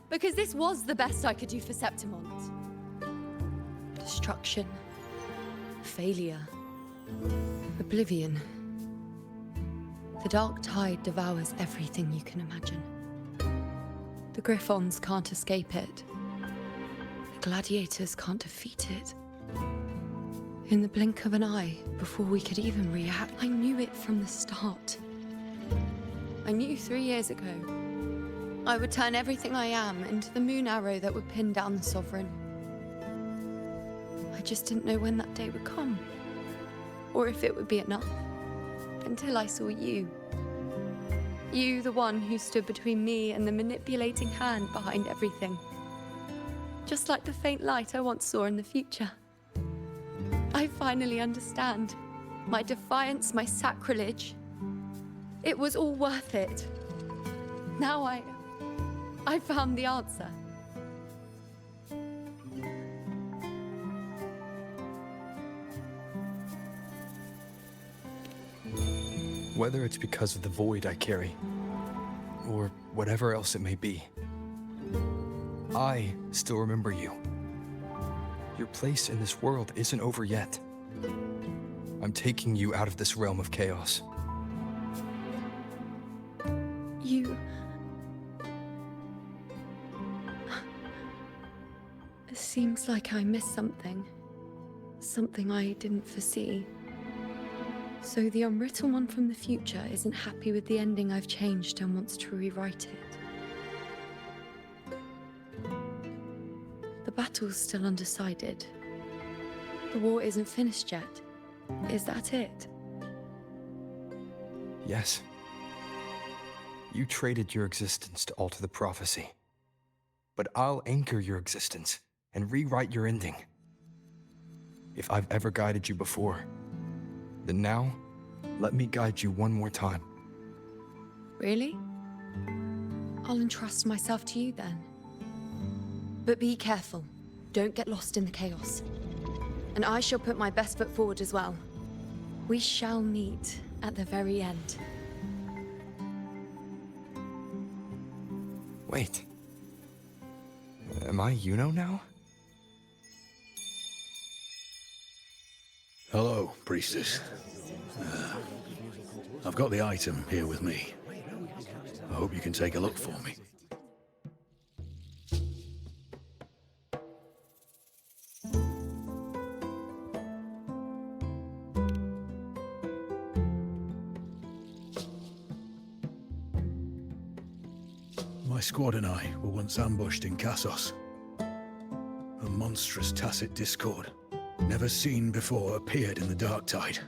Because this was the best I could do for Septimont. Destruction. Failure. Oblivion. The dark tide devours everything you can imagine. The Griffons can't escape it. The gladiators can't defeat it. In the blink of an eye, before we could even react, I knew it from the start. I knew 3 years ago I would turn everything I am into the moon arrow that would pin down the Sovereign. I just didn't know when that day would come, or if it would be enough, until I saw you. You, the one who stood between me and the manipulating hand behind everything. Just like the faint light I once saw in the future. I finally understand. My defiance, my sacrilege. It was all worth it. Now I found the answer. Whether it's because of the void I carry, or whatever else it may be, I still remember you. Your place in this world isn't over yet. I'm taking you out of this realm of chaos. You... It seems like I missed something. Something I didn't foresee. So the unwritten one from the future isn't happy with the ending I've changed and wants to rewrite it. The battle's still undecided. The war isn't finished yet. Is that it? Yes. You traded your existence to alter the prophecy. But I'll anchor your existence and rewrite your ending. If I've ever guided you before, then now, let me guide you one more time. Really? I'll entrust myself to you then. But be careful. Don't get lost in the chaos. And I shall put my best foot forward as well. We shall meet at the very end. Wait. Am I Yuno now? Hello, priestess. I've got the item here with me. I hope you can take a look for me. My squad and I were once ambushed in Kassos. A monstrous tacit discord, never seen before, appeared in the dark tide.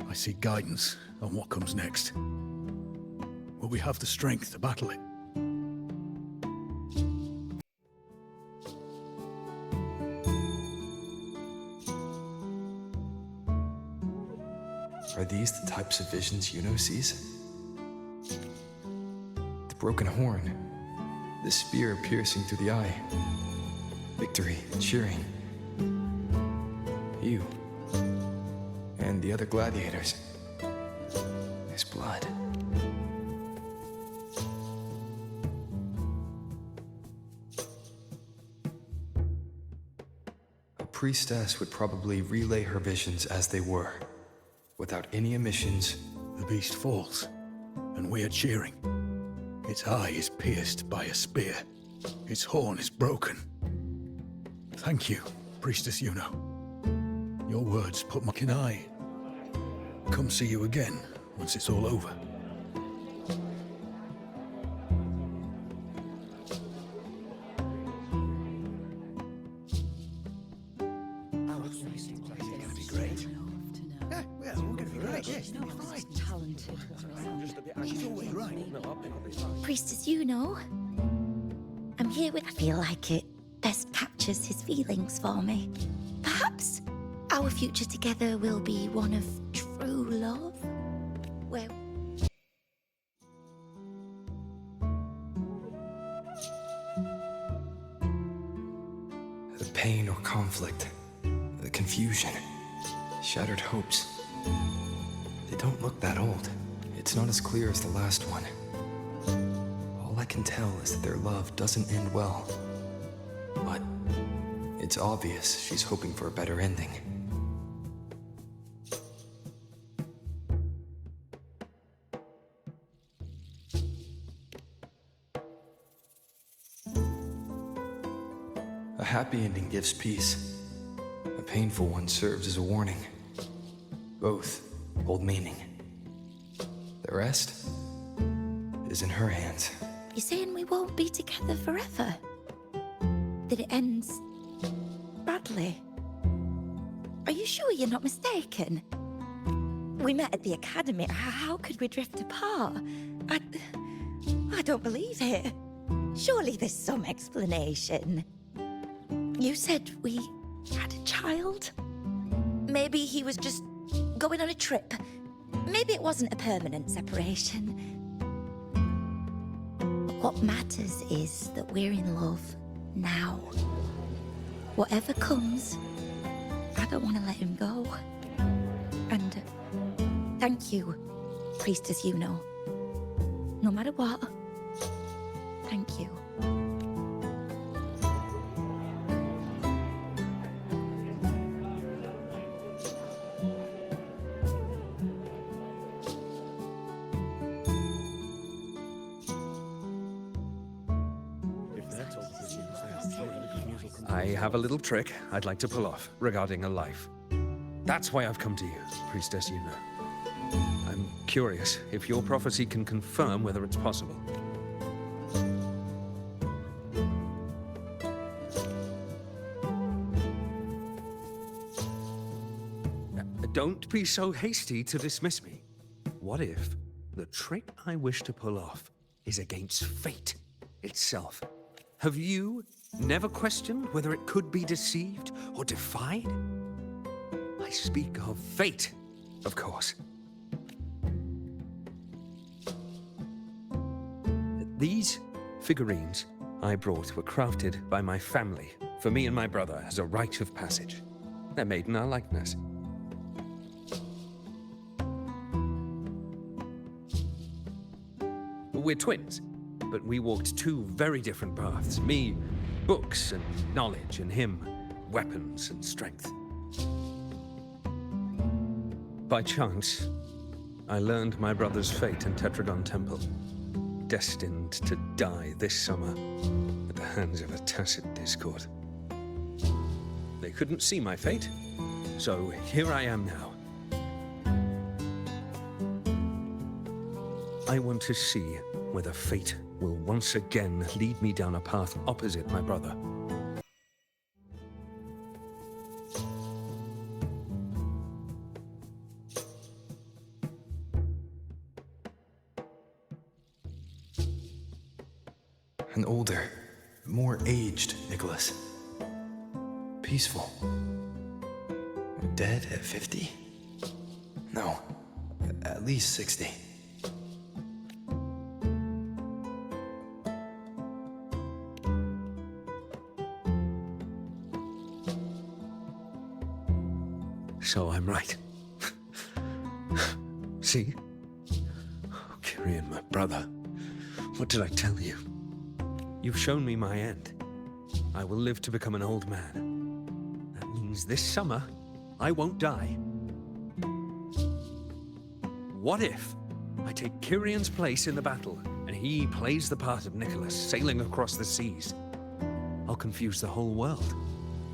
I seek guidance on what comes next. Will we have the strength to battle it? Are these the types of visions Yuno sees? The broken horn, the spear piercing through the eye, victory, cheering. You, and the other gladiators. There's blood. A priestess would probably relay her visions as they were, without any omissions. The beast falls, and we are cheering. Its eye is pierced by a spear. Its horn is broken. Thank you, Priestess Yuno. Your words put my... Can I come see you again once it's all over? Priestess Yuno. I'm here with... I feel like it best captures his feelings for me. Perhaps our future together will be one of true love? Where... The pain or conflict, the confusion, shattered hopes. They don't look that old. It's not as clear as the last one. All I can tell is that their love doesn't end well. But it's obvious she's hoping for a better ending. A happy ending gives peace. A painful one serves as a warning. Both hold meaning. The rest is in her hands. You're saying we won't be together forever? That it ends badly? Are you sure you're not mistaken? We met at the academy. How could we drift apart? I don't believe it. Surely there's some explanation. You said we had a child? Maybe he was just going on a trip. Maybe it wasn't a permanent separation. But what matters is that we're in love now. Whatever comes, I don't want to let him go. And Thank you, Priestess Yuno. No matter what, thank you. I have a little trick I'd like to pull off regarding a life. That's why I've come to you, Priestess Yuno. I'm curious if your prophecy can confirm whether it's possible. Don't be so hasty to dismiss me. What if the trick I wish to pull off is against fate itself? Have you never questioned whether it could be deceived or defied? I speak of fate, of course. These figurines I brought were crafted by my family for me and my brother as a rite of passage. They're made in our likeness. We're twins, but we walked two very different paths. Me, books and knowledge, and him, weapons and strength. By chance, I learned my brother's fate in Tetragon Temple, destined to die this summer at the hands of a tacit discord. They couldn't see my fate, so here I am now. I want to see whether fate will once again lead me down a path opposite my brother. An older, more aged Nicholas. Peaceful. Dead at 50? No, at least 60. So I'm right. See? Oh, Kyrian, my brother. What did I tell you? You've shown me my end. I will live to become an old man. That means this summer, I won't die. What if I take Kyrian's place in the battle, and he plays the part of Nicholas, sailing across the seas? I'll confuse the whole world,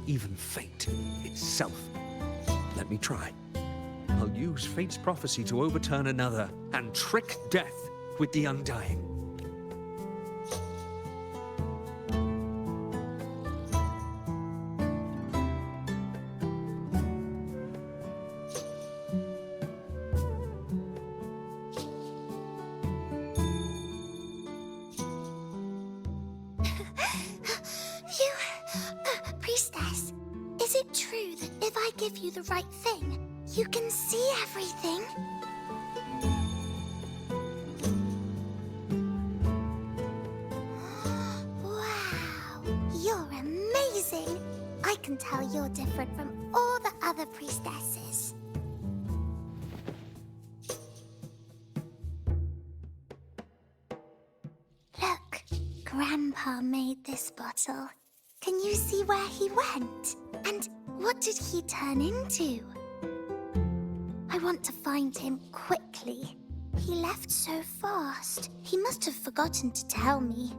even fate itself. Let me try. I'll use fate's prophecy to overturn another and trick death with the undying. Priestess, is it true that if I give you the right thing, you can see everything? Wow, you're amazing! I can tell you're different from all the other priestesses. Look, Grandpa made this bottle. Can you see where he went? And what did he turn into? I want to find him quickly. He left so fast. He must have forgotten to tell me.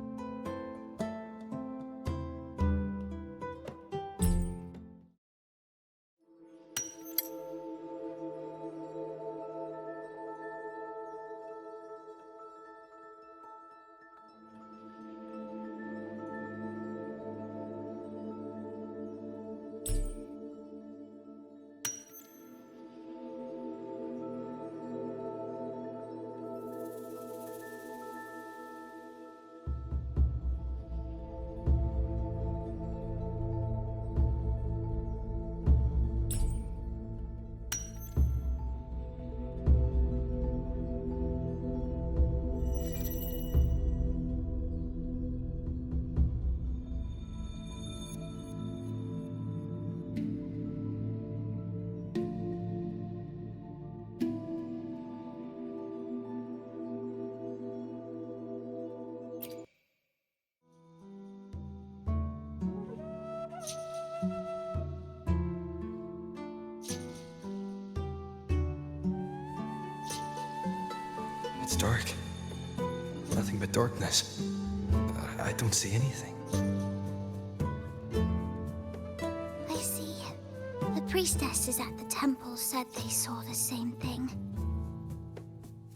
It's dark. Nothing but darkness. I don't see anything. I see. The priestesses at the temple said they saw the same thing.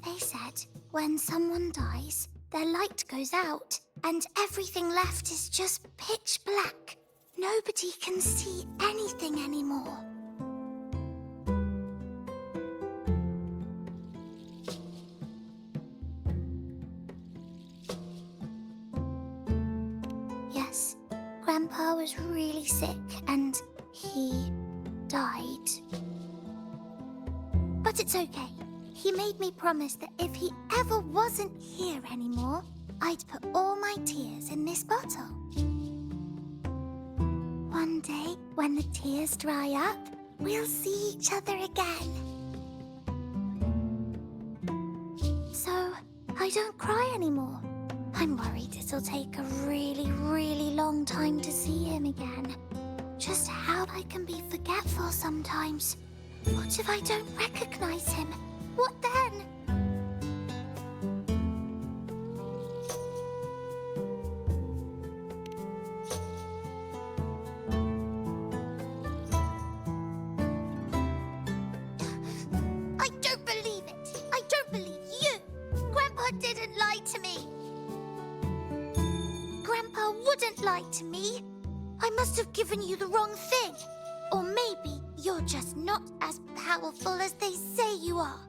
They said when someone dies, their light goes out, and everything left is just pitch black. Nobody can see anything anymore. Yes, Grandpa was really sick and he died. But it's okay. He made me promise that if he ever wasn't here anymore, I'd put all my tears in this bottle. One day, when the tears dry up, we'll see each other again. So, I don't cry anymore. I'm worried it'll take a really, really long time to see him again. Just how I can be forgetful sometimes. What if I don't recognize him? What then? I don't believe it. I don't believe you. Grandpa didn't lie to me. Grandpa wouldn't lie to me. I must have given you the wrong thing. Or maybe you're just not as powerful as they say you are.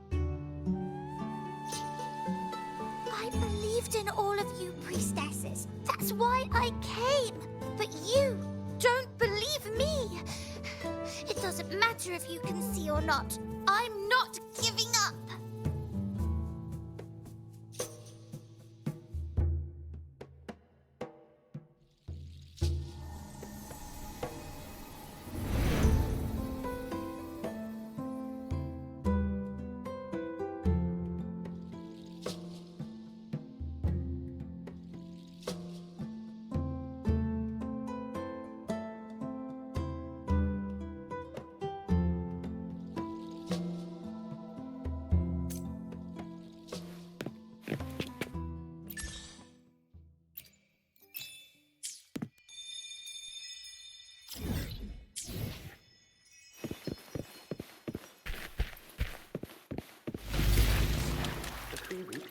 I believed in all of you priestesses. That's why I came. But you don't believe me. It doesn't matter if you can see or not. I'm not giving up.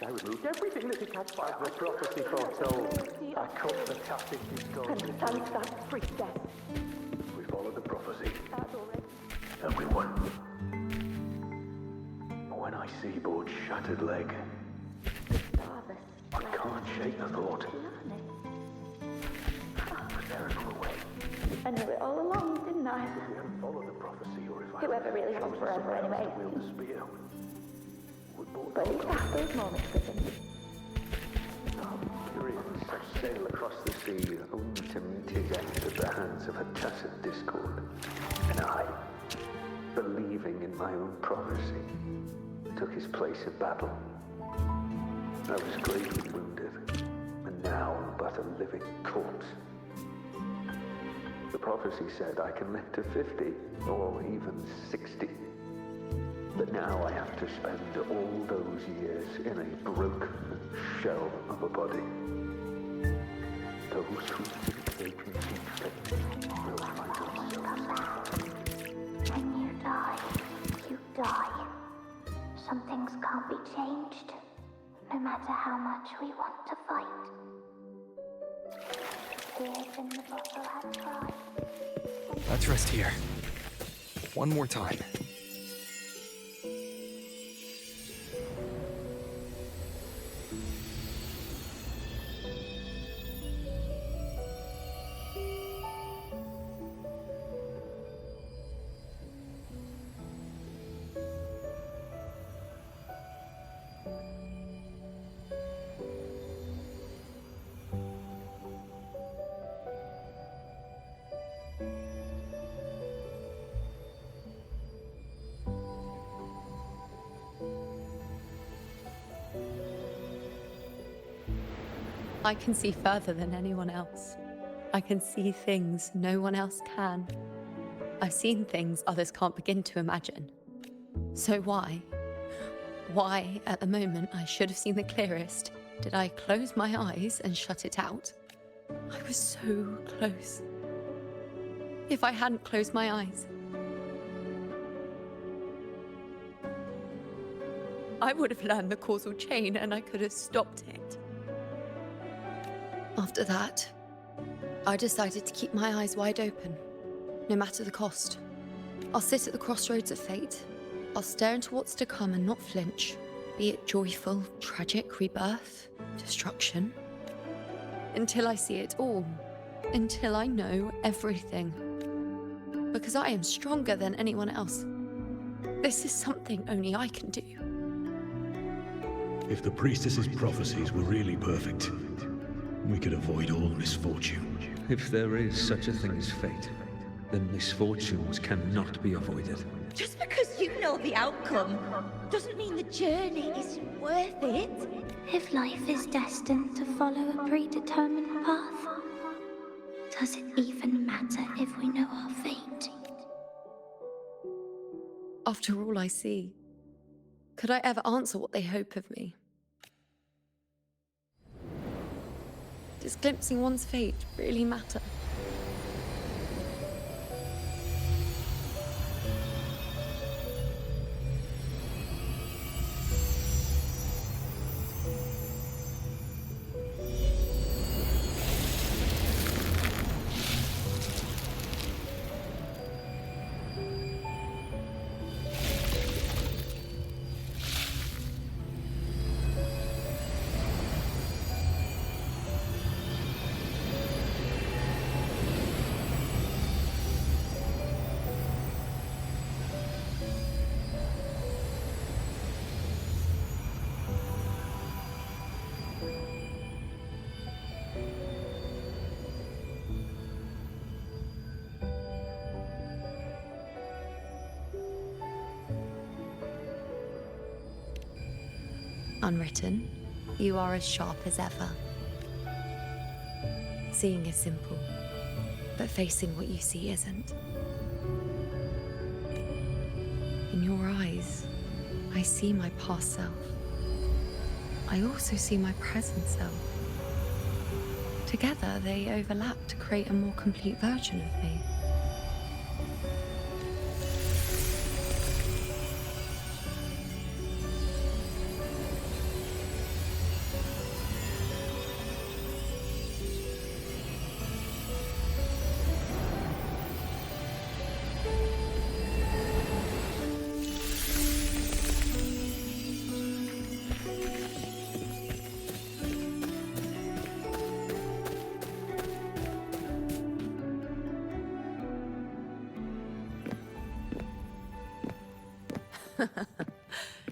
I removed everything that detached by the prophecy foretold. I cut the tapestry's gold. And sans that priestess. We followed the prophecy. And we won. But when I see Board's shattered leg, I can't shake the thought. Was there another way? I knew it all along, didn't I? If we hadn't followed the prophecy, or if I Whoever really hung forever anyway. wield the spear, would Board But he's had those moments with him. Curians sail across the sea only to meet his end at the hands of a tacit discord. And I, believing in my own prophecy, took his place in battle. I was gravely wounded, and now I'm but a living corpse. The prophecy said I can live to 50, or even 60. But now I have to spend all those years in a broken shell of a body. Those who think they can teach them will find themselves. When you die. Some things can't be changed, no matter how much we want to fight. Tears in the bottle have cried. Let's rest here. One more time. I can see further than anyone else. I can see things no one else can. I've seen things others can't begin to imagine. So why Why, at the moment I should have seen the clearest, did I close my eyes and shut it out? I was so close. If I hadn't closed my eyes, I would have learned the causal chain and I could have stopped it. After that, I decided to keep my eyes wide open, no matter the cost. I'll sit at the crossroads of fate. I'll stare into what's to come and not flinch, be it joyful, tragic, rebirth, destruction. Until I see it all. Until I know everything. Because I am stronger than anyone else. This is something only I can do. If the priestess's prophecies were really perfect, we could avoid all misfortune. If there is such a thing as fate, then misfortunes cannot be avoided. Just because you know the outcome doesn't mean the journey isn't worth it. If life is destined to follow a predetermined path, does it even matter if we know our fate? After all I see, could I ever answer what they hope of me? Does glimpsing one's fate really matter? Unwritten, you are as sharp as ever. Seeing is simple, but facing what you see isn't. In your eyes, I see my past self. I also see my present self. Together, they overlap to create a more complete version of me.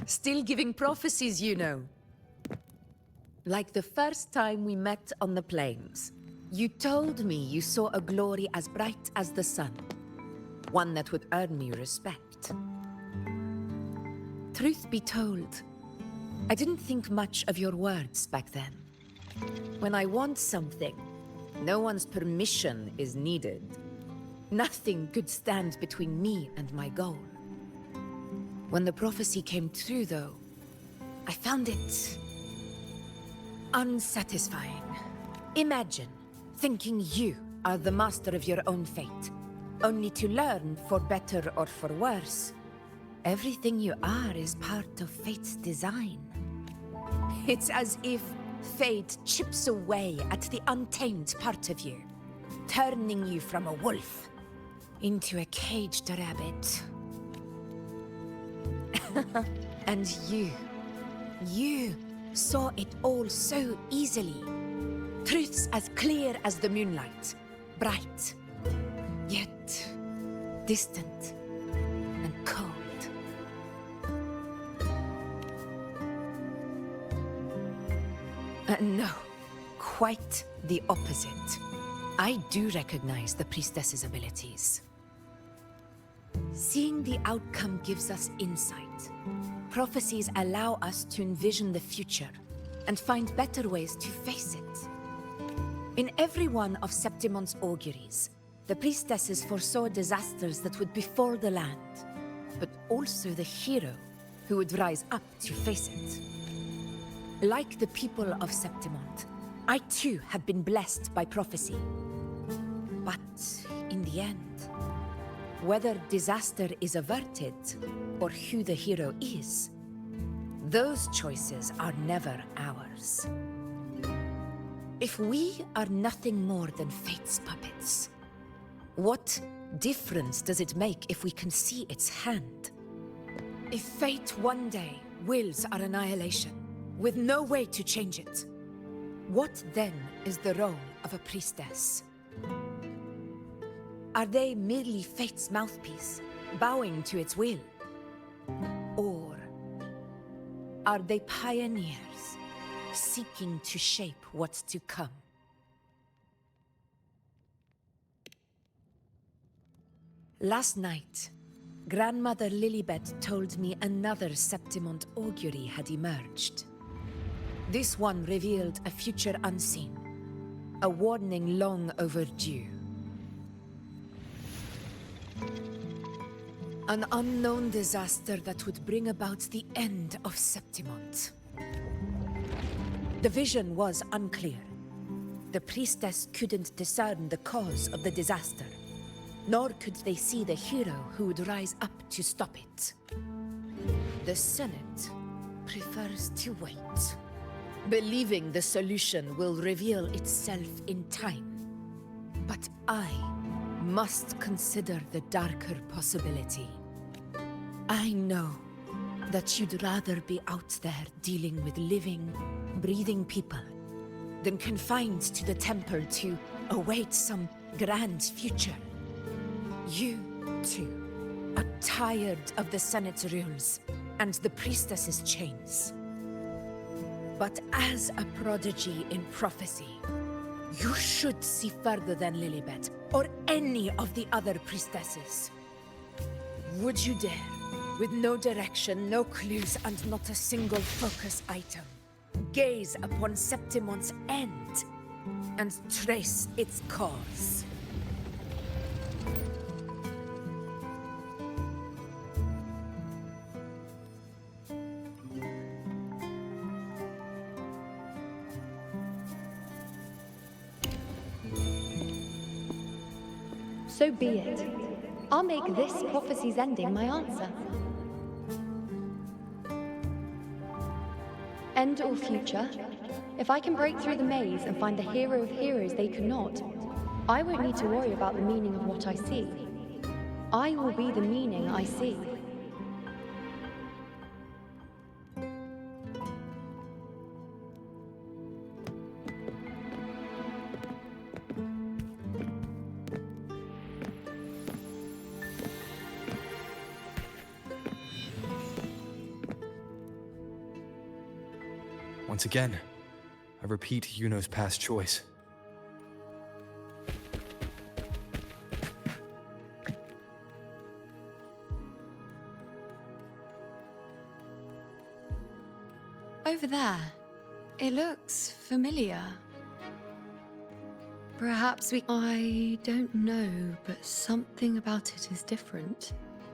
Still giving prophecies, you know. Like the first time we met on the plains. You told me you saw a glory as bright as the sun. One that would earn me respect. Truth be told, I didn't think much of your words back then. When I want something, no one's permission is needed. Nothing could stand between me and my goal. When the prophecy came true, though, I found it unsatisfying. Imagine thinking you are the master of your own fate, only to learn, for better or for worse, everything you are is part of fate's design. It's as if fate chips away at the untamed part of you, turning you from a wolf into a caged rabbit. And you saw it all so easily. Truths as clear as the moonlight, bright, yet distant and cold. No, quite the opposite. I do recognize the priestess's abilities. Seeing the outcome gives us insight. Prophecies allow us to envision the future and find better ways to face it. In every one of Septimon's auguries, the priestesses foresaw disasters that would befall the land, but also the hero who would rise up to face it. Like the people of Septimont, I too have been blessed by prophecy. But in the end, whether disaster is averted or who the hero is, those choices are never ours. If we are nothing more than fate's puppets, what difference does it make if we can see its hand? If fate one day wills our annihilation, with no way to change it, what then is the role of a priestess? Are they merely fate's mouthpiece, bowing to its will? Or are they pioneers, seeking to shape what's to come? Last night, Grandmother Lilibet told me another Septimont augury had emerged. This one revealed a future unseen, a warning long overdue. An unknown disaster that would bring about the end of Septimont. The vision was unclear. The priestess couldn't discern the cause of the disaster, nor could they see the hero who would rise up to stop it. The Senate prefers to wait, believing the solution will reveal itself in time. But I must consider the darker possibility. I know that you'd rather be out there dealing with living, breathing people than confined to the temple to await some grand future. You, too, are tired of the Senate's rules and the priestess's chains. But as a prodigy in prophecy, you should see further than Lilibet or any of the other priestesses. Would you dare, with no direction, no clues, and not a single focus item, gaze upon Septimont's end and trace its cause? So be it. I'll make this prophecy's ending my answer. End or future, if I can break through the maze and find the hero of heroes they could not, I won't need to worry about the meaning of what I see. I will be the meaning I see. Once again, I repeat Yuno's past choice. Over there. It looks familiar. Perhaps I don't know, but something about it is different.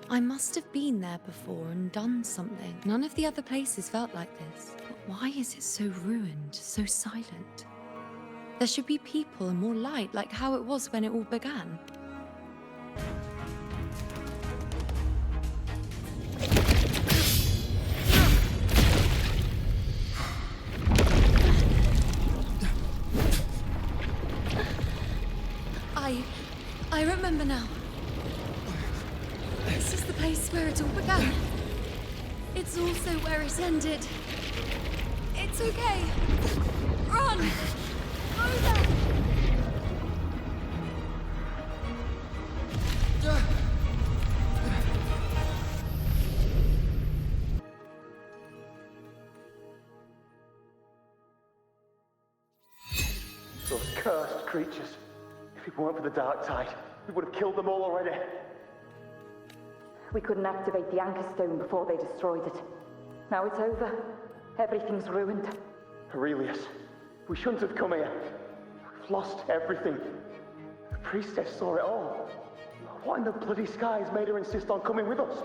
I must have been there before and done something. None of the other places felt like this. But why is it so ruined, so silent? There should be people and more light, like how it was when it all began. I remember now. This is the place where it all began. It's also where it ended. It's okay. Run! Over! Those cursed creatures. If it weren't for the dark tide, we would have killed them all already. We couldn't activate the anchor stone before they destroyed it. Now it's over. Everything's ruined. Aurelius, we shouldn't have come here. We've lost everything. The priestess saw it all. What in the bloody skies made her insist on coming with us?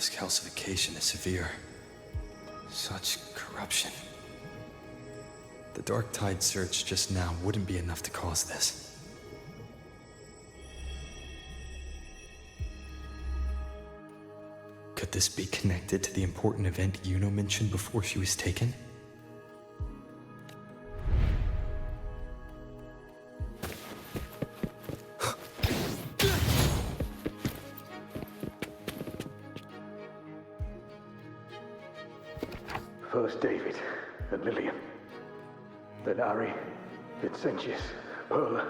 This calcification is severe. Such corruption. The Dark Tide surge just now wouldn't be enough to cause this. Could this be connected to the important event Yuno mentioned before she was taken? First David and Lillian. Then Harry, Vincentius, Perla.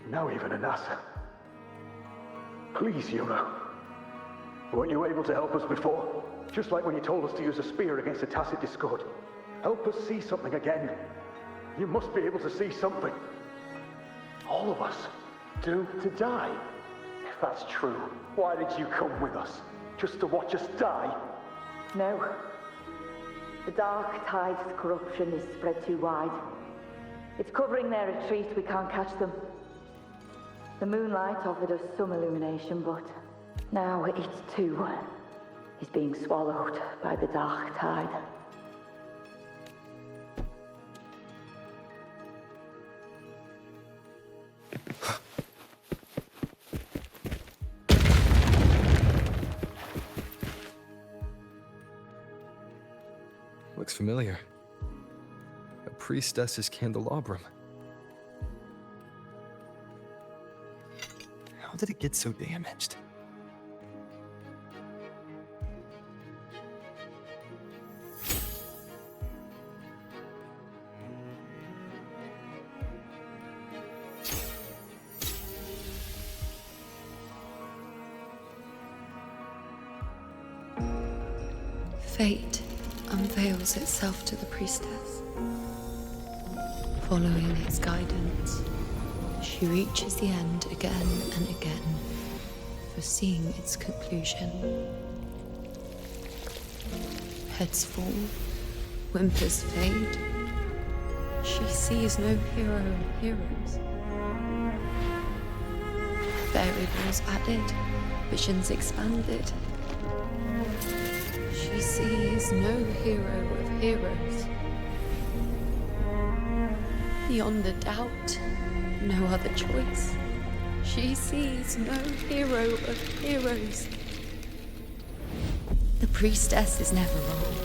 Now even Anassa. Please, Yuno. Weren't you able to help us before? Just like when you told us to use a spear against a tacit discord. Help us see something again. You must be able to see something. All of us. Doomed to die. If that's true, why did you come with us? Just to watch us die? No. The Dark Tide's corruption is spread too wide. It's covering their retreat, we can't catch them. The moonlight offered us some illumination, but now it too is being swallowed by the Dark Tide. Looks familiar. A priestess's candelabrum. How did it get so damaged? Fate unveils itself to the priestess. Following its guidance, she reaches the end again and again, foreseeing its conclusion. Heads fall, whimpers fade. She sees no hero and heroes. Variables added, visions expanded. She sees no hero of heroes. Beyond a doubt, no other choice. She sees no hero of heroes. The priestess is never wrong,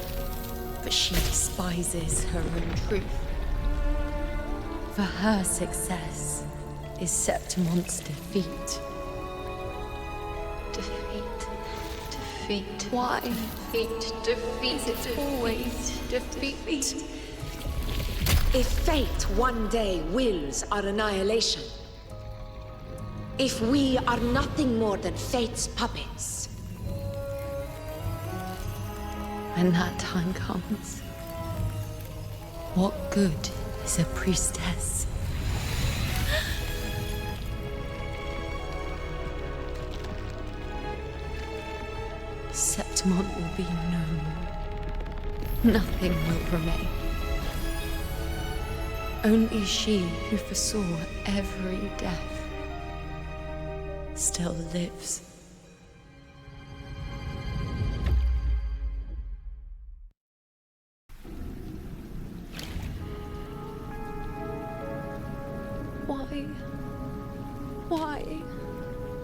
but she despises her own truth. For her success is Septimon's defeat. Defeat. Why? Defeat. It's always defeat. If fate one day wills our annihilation, if we are nothing more than fate's puppets, when that time comes, what good is a priestess? Septimon will be known. Nothing will remain. Only she who foresaw every death still lives.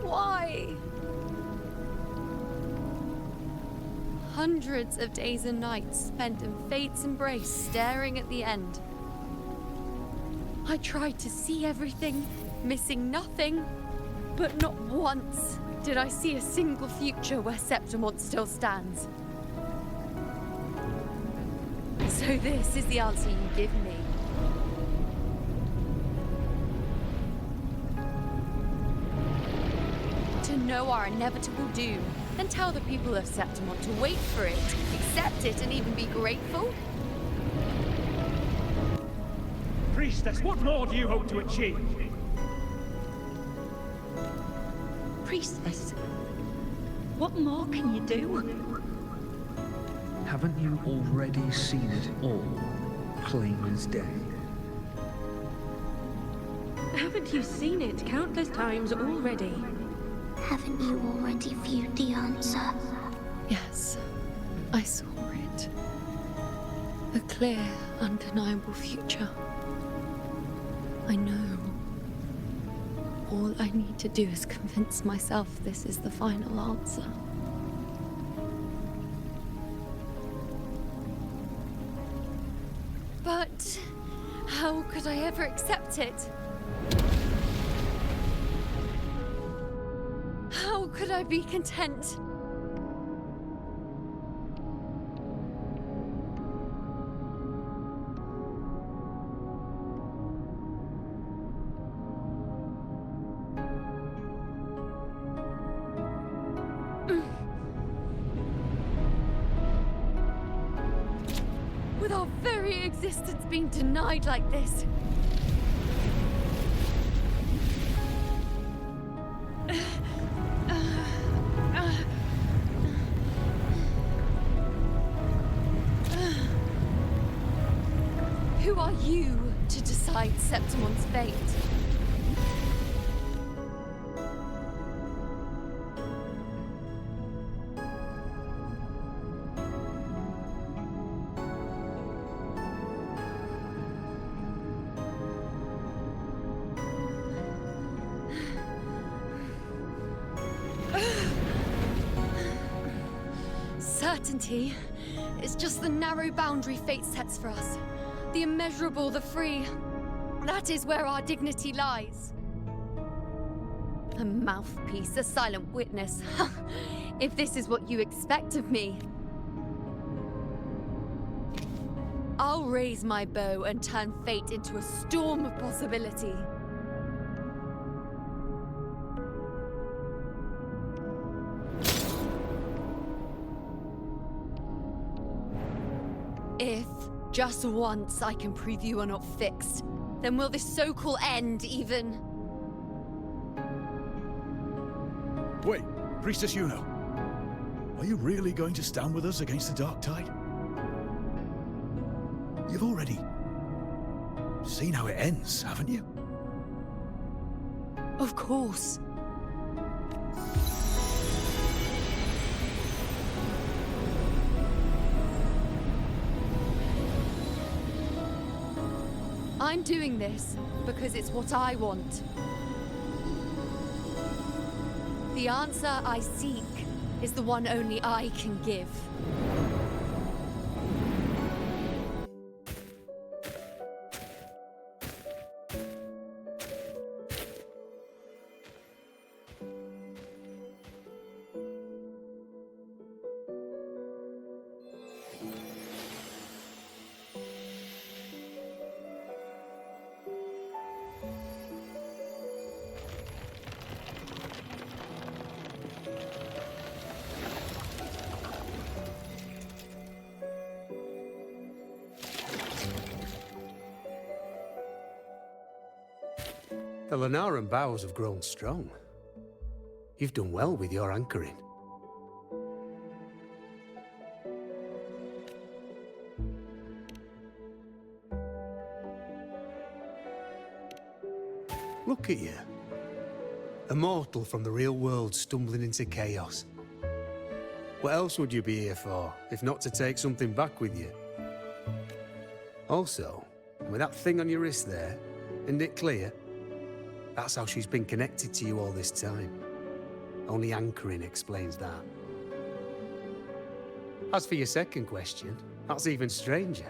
Why? Hundreds of days and nights spent in fate's embrace, staring at the end. I tried to see everything, missing nothing, but not once did I see a single future where Septimon still stands. So this is the answer you give me. To know our inevitable doom, and tell the people of Septimon to wait for it, accept it, and even be grateful? Priestess, what more do you hope to achieve? Priestess, what more can you do? Haven't you already seen it all, plain as day? Haven't you seen it countless times already? Haven't you already viewed the answer? Yes, I saw it. A clear, undeniable future. I know. All I need to do is convince myself this is the final answer. But how could I ever accept it? How could I be content? With our very existence being denied like this. Who are you to decide Septimon's fate? Certainty is just the narrow boundary fate sets for us. The immeasurable, the free. That is where our dignity lies. A mouthpiece, a silent witness. If this is what you expect of me. I'll raise my bow and turn fate into a storm of possibility. If just once I can prove you are not fixed, then will this so-called end even... Wait, Priestess Yuno. Are you really going to stand with us against the Dark Tide? You've already seen how it ends, haven't you? Of course. I'm doing this because it's what I want. The answer I seek is the one only I can give. The Lenaran bows have grown strong. You've done well with your anchoring. Look at you. A mortal from the real world stumbling into chaos. What else would you be here for, if not to take something back with you? Also, with that thing on your wrist there, isn't it clear? That's how she's been connected to you all this time. Only anchoring explains that. As for your second question, that's even stranger.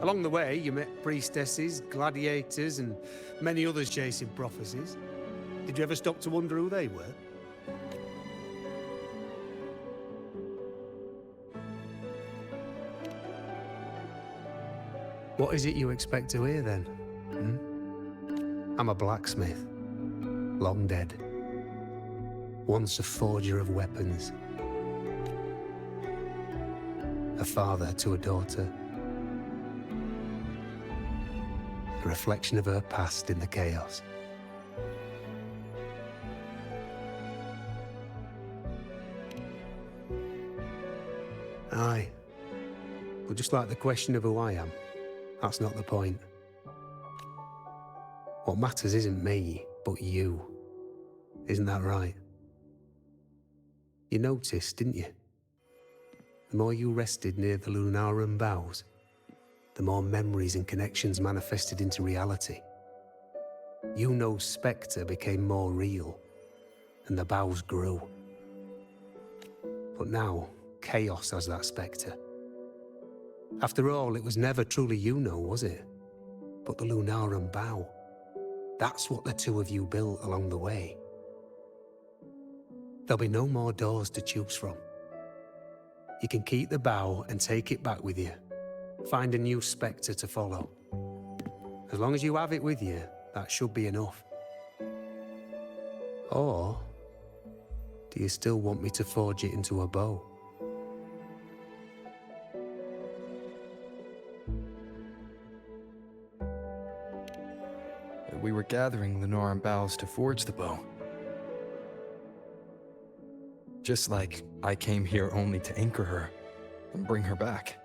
Along the way, you met priestesses, gladiators, and many others chasing prophecies. Did you ever stop to wonder who they were? What is it you expect to hear, then? I'm a blacksmith, long dead. Once a forger of weapons. A father to a daughter. A reflection of her past in the chaos. Aye. But just like the question of who I am, that's not the point. What matters isn't me, but you. Isn't that right? You noticed, didn't you? The more you rested near the Lunarum boughs, the more memories and connections manifested into reality. Yuno's spectre became more real, and the boughs grew. But now, Chaos has that spectre. After all, it was never truly Yuno, was it? But the Lunarum bough. That's what the two of you built along the way. There'll be no more doors to choose from. You can keep the bough and take it back with you. Find a new spectre to follow. As long as you have it with you, that should be enough. Or do you still want me to forge it into a bow? We were gathering Lunarum boughs to forge the bow. Just like I came here only to anchor her and bring her back.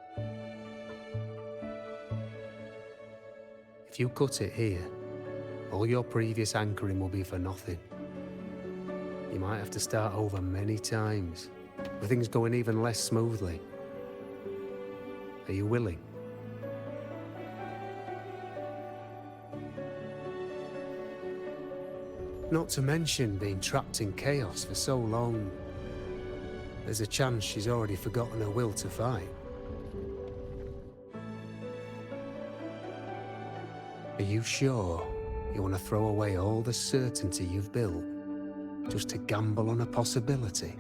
If you cut it here, all your previous anchoring will be for nothing. You might have to start over many times, with things going even less smoothly. Are you willing? Not to mention being trapped in chaos for so long. There's a chance she's already forgotten her will to fight. Are you sure you want to throw away all the certainty you've built just to gamble on a possibility?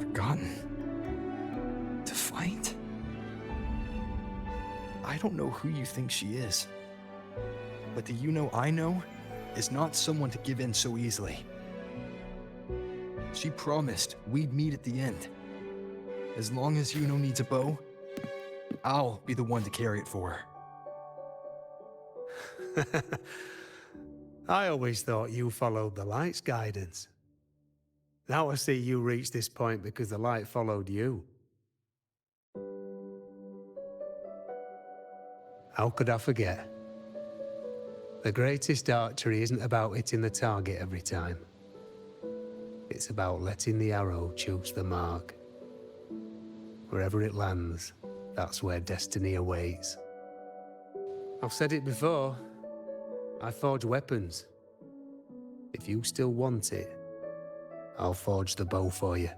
Forgotten? To fight? I don't know who you think she is, but the Yuno I know is not someone to give in so easily. She promised we'd meet at the end. As long as Yuno needs a bow, I'll be the one to carry it for her. I always thought you followed the light's guidance. Now I see you reached this point because the light followed you. How could I forget? The greatest archery isn't about hitting the target every time. It's about letting the arrow choose the mark. Wherever it lands, that's where destiny awaits. I've said it before. I forge weapons. If you still want it, I'll forge the bow for you.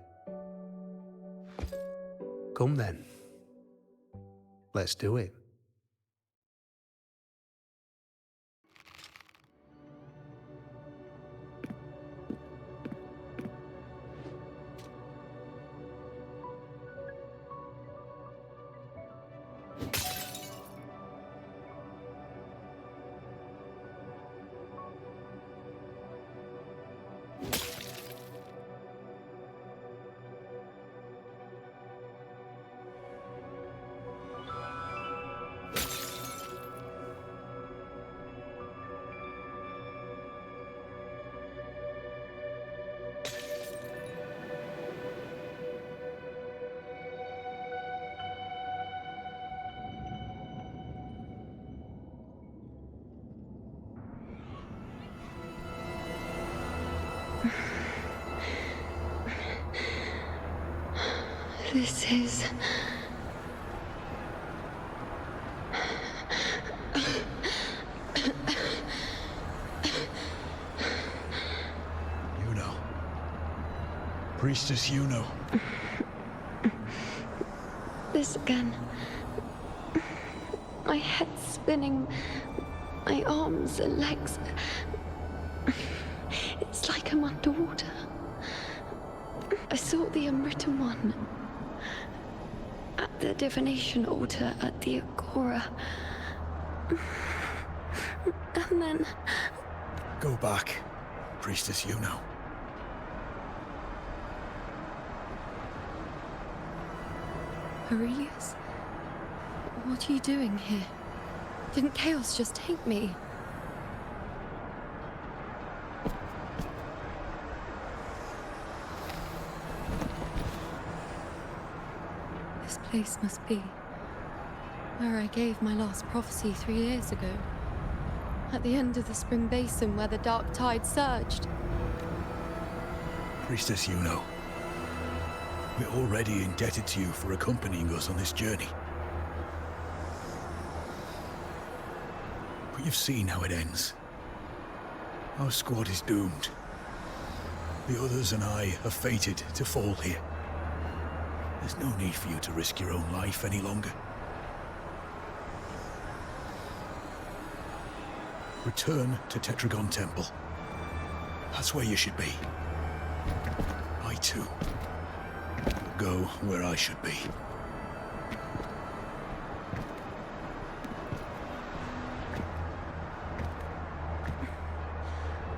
Come then. Let's do it. This is... Yuno. Priestess Yuno. This again. My head spinning, my arms and legs. It's like I'm underwater. I saw the unwritten one at the divination altar at the Agora. And then... Go back, Priestess Yuno. Aurelius? What are you doing here? Didn't Chaos just take me? This place must be Where I gave my last prophecy 3 years ago. At the end of the spring basin where the dark tide surged. Priestess Yuno, we're already indebted to you for accompanying us on this journey. But you've seen how it ends. Our squad is doomed. The others and I are fated to fall here. There's no need for you to risk your own life any longer. Return to Tetragon Temple. That's where you should be. I too will go where I should be.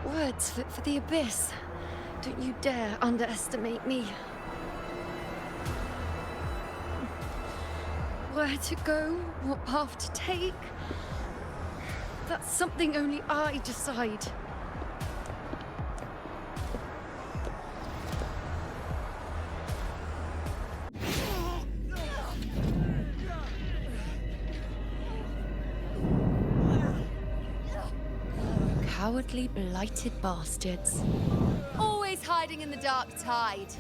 Words fit for the abyss. Don't you dare underestimate me. Where to go, what path to take, that's something only I decide. Cowardly, blighted bastards. Always hiding in the dark tide.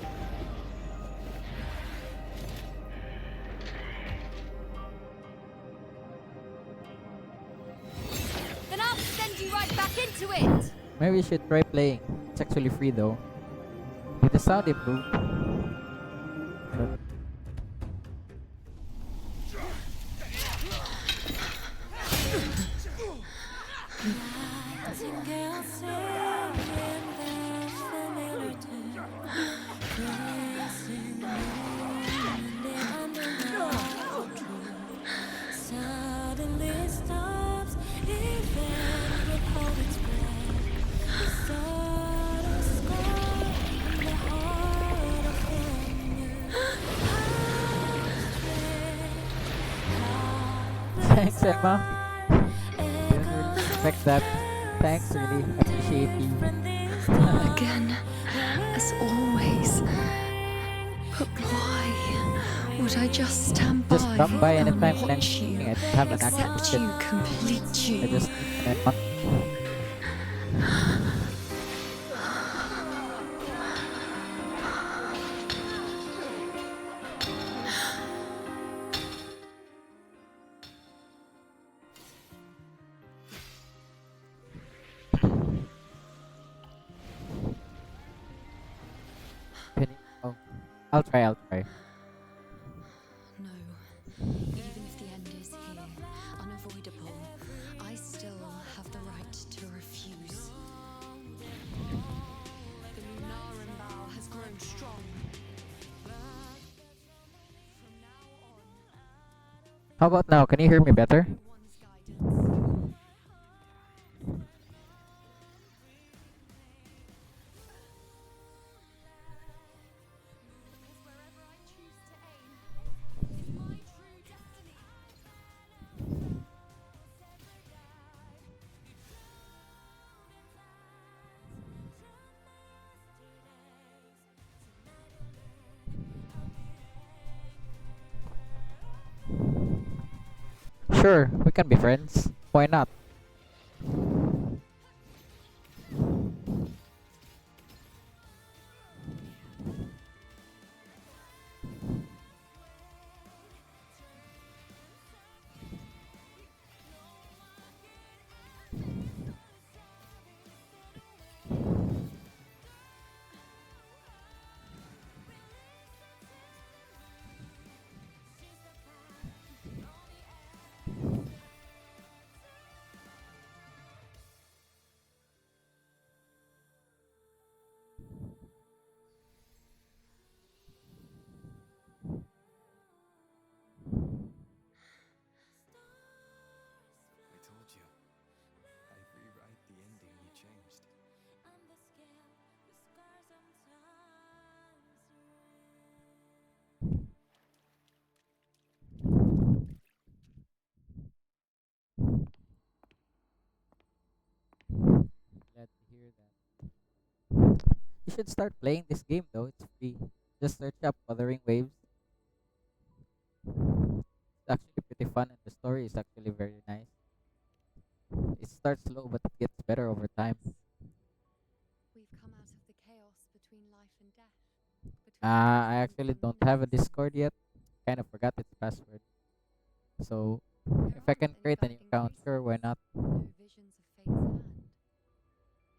Then I'll send you right back into it! Maybe we should try playing. It's actually free though. Did the sound improve? Thanks, Emma. Didn't really expect that. Thanks, really. Appreciate you. Again, as always. But why would I just stand by? Just come by anytime and and watch you, I have an action accept you, complete you? I just Oh, I'll try. No. Even if the end is here, unavoidable, I still have the right to refuse. The Lunaran bow has grown strong. How about now? Can you hear me better? Sure, we can be friends. Why not? Glad to hear that. You should start playing this game though, it's free. Just search up Wuthering Waves. It's actually pretty pretty fun, and the story is actually very nice. It starts slow, but it gets better over time. We've come out of the chaos between life and death. I actually don't have a Discord yet. Kind of forgot its password. So, if I can create a new account, sure, why not? No visions of fate's hand.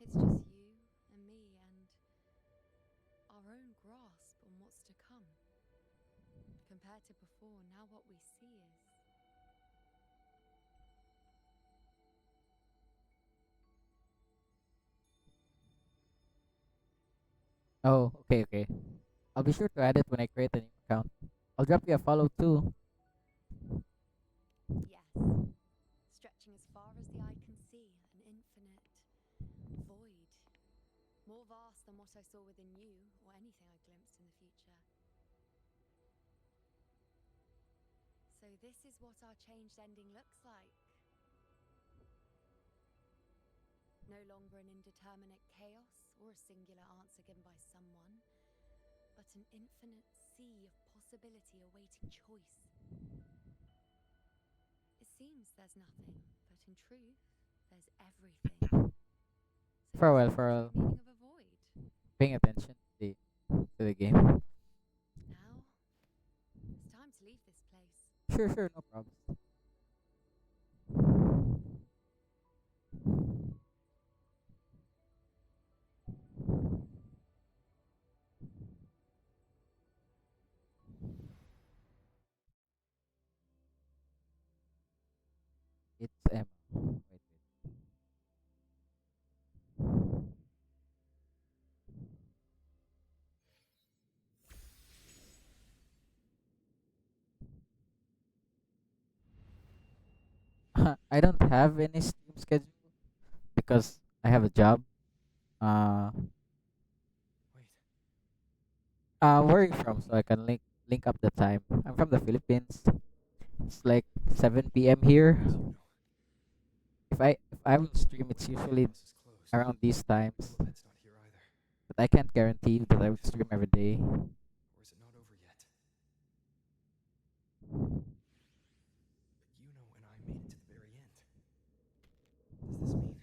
It's just you and me and our own grasp on what's to come. Compared to before, now what we see is... Oh, okay, okay. I'll be sure to add it when I create a new account. I'll drop you a follow too. Yes. Stretching as far as the eye can see, an infinite void. More vast than what I saw within you, or anything I glimpsed in the future. So this is what our changed ending looks like. No longer an indeterminate chaos or a singular answer given by someone, but an infinite sea of possibility awaiting choice. It seems there's nothing, but in truth, there's everything. For a while, for a while. Meaning of a void. Paying attention to the game. Now, it's time to leave this place. Sure, sure, no problem. It's Emma. Wait, wait. I don't have any stream schedule because I have a job. Uh, where are you from? So I can link up the time. I'm from the Philippines. It's like 7 p.m. here. If I will stream, it's usually around these times. But I can't guarantee you that I would stream every day. Or is it not over yet? But Yuno and I made it to the very end. Does this mean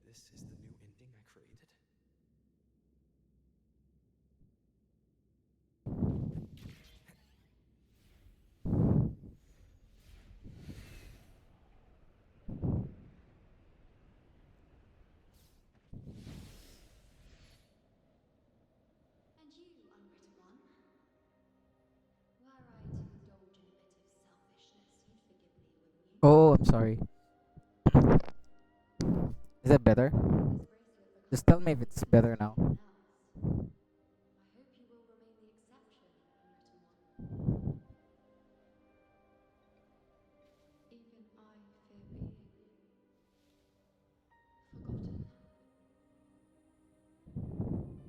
this is the new ending I created? And you, unwritten one? Were I to indulge in a bit of selfishness, you'd forgive me, wouldn't you? Oh, I'm sorry. Is that better? Just tell me if it's better now. I hope you will remain the exception, unwritten one. Even I fear being forgotten.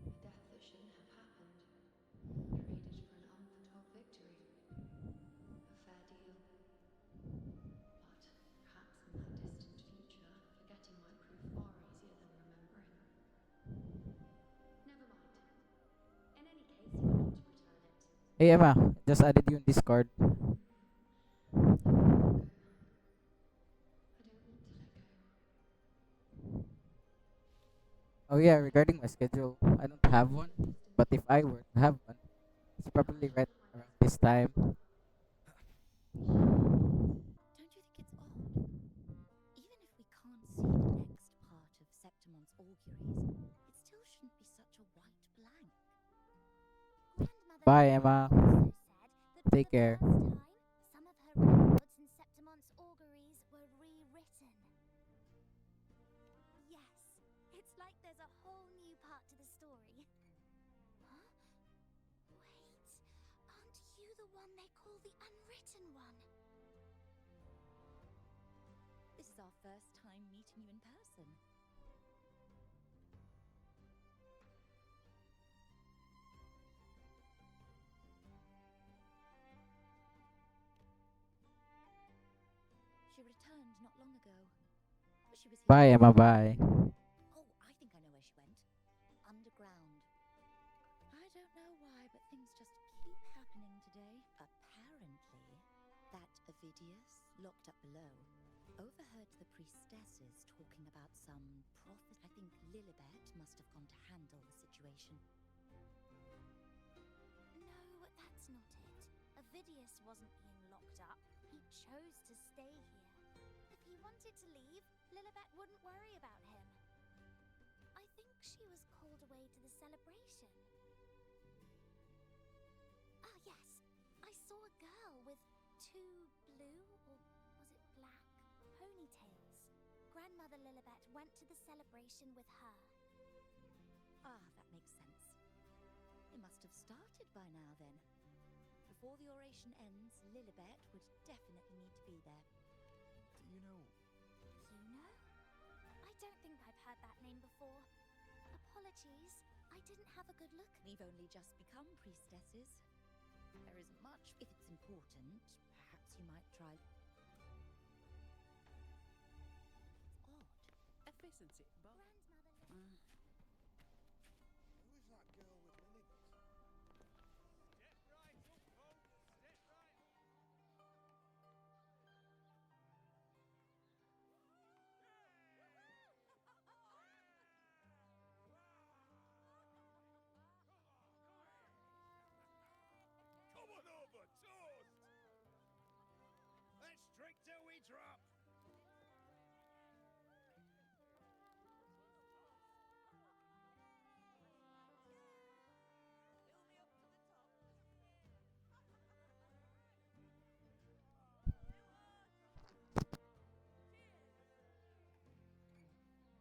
A death that shouldn't have happened. Traded for an unforetold victory. A fair deal. But perhaps in that distant future, forgetting might prove far easier than remembering. Never mind. In any case, you will not return it. Hey Emma, just added you in Discord. Oh yeah, regarding my schedule, I don't have one. But if I were to have one, it's probably right around this time. Don't you think it's odd? Even if we can't see the next part of Septimon's auguries, it still shouldn't be such a white blank. Bye Emma. Take care. Some of her records in Septimon's auguries were rewritten. Yes, it's like there's a whole new part to the story. Huh? Wait, aren't you the one they call the unwritten one? This is our first time meeting you in person. She returned not long ago. She was here. Bye Emma, bye. Oh, I think I know where she went. Underground. I don't know why, but things just keep happening today. Apparently, that overheard the priestesses talking about some prophet. I think Lilibet must have gone to handle the situation. No, that's not it. Avidius wasn't being locked up. He chose to stay here. If he wanted to leave, Lilibet wouldn't worry about him. I think she was called away to the celebration. Ah, yes. I saw a girl with 2 blue, or was it black, ponytails. Grandmother Lilibet went to the celebration with her. Ah, that makes sense. It must have started by now then. Before the oration ends, Lilibet would definitely need to be there. Do you know? Yuno? I don't think I've heard that name before. Apologies, I didn't have a good look. We've only just become priestesses. There isn't much. If it's important, perhaps you might try. It's odd. Efficiency, but... Who is that girl with Lilibet? Step right up, folks. Step right. Come on over, toast! Let's drink till we drop!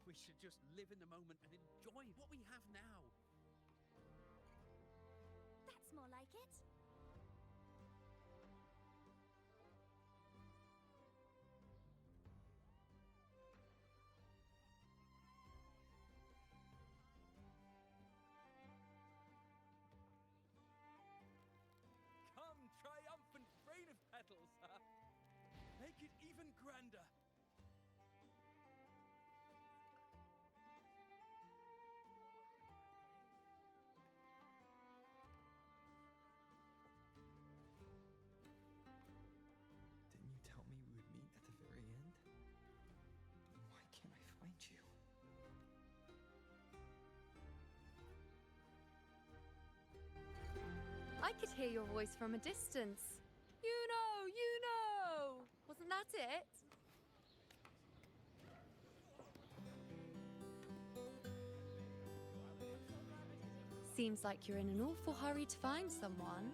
We should just live in the moment and enjoy what we have now. That's more like it. Come, triumphant rain of petals, huh? Make it even grander. Didn't you tell me we would meet at the very end? Why can't I find you? I could hear your voice from a distance. You know! Wasn't that it? Seems like you're in an awful hurry to find someone.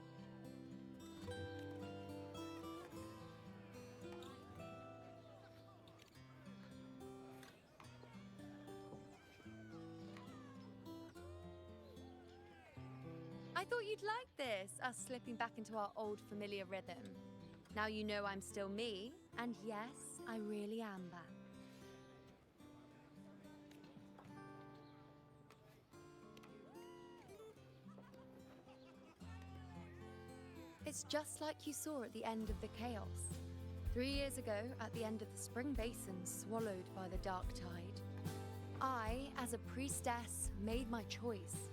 I thought you'd like this, us slipping back into our old familiar rhythm. Now you know I'm still me, and yes, I really am back. It's just like you saw at the end of the chaos. 3 years ago, at the end of the spring basin swallowed by the dark tide, I, as a priestess, made my choice.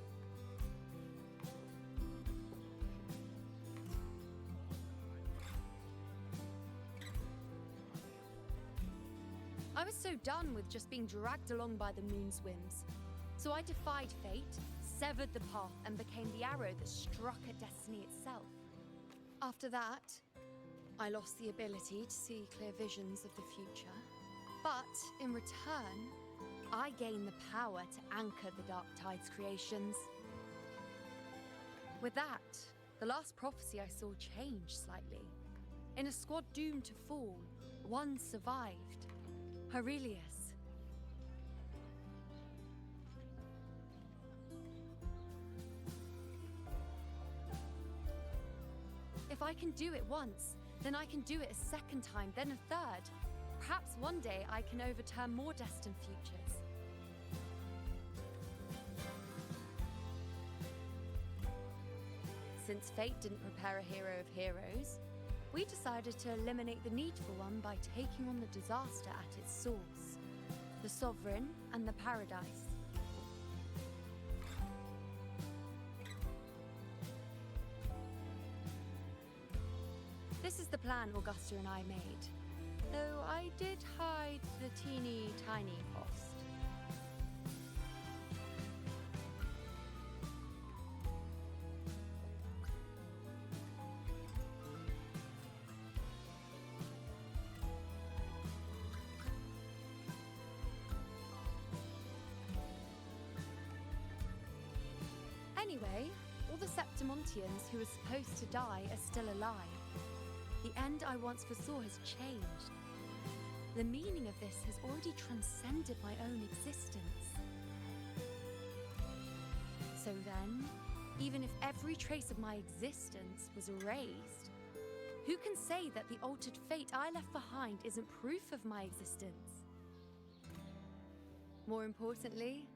I was so done with just being dragged along by the moon's whims. So I defied fate, severed the path, and became the arrow that struck at destiny itself. After that, I lost the ability to see clear visions of the future. But in return, I gained the power to anchor the Dark Tide's creations. With that, the last prophecy I saw changed slightly. In a squad doomed to fall, one survived. Aurelius. If I can do it once, then I can do it a second time, then a third. Perhaps one day I can overturn more destined futures. Since fate didn't prepare a hero of heroes, we decided to eliminate the need for one by taking on the disaster at its source, the Sovereign and the Paradise. This is the plan Augusta and I made. Though I did hide the teeny tiny cost. Anyway, all the Septimontians who were supposed to die are still alive. The end I once foresaw has changed. The meaning of this has already transcended my own existence. So then, even if every trace of my existence was erased, who can say that the altered fate I left behind isn't proof of my existence? More importantly,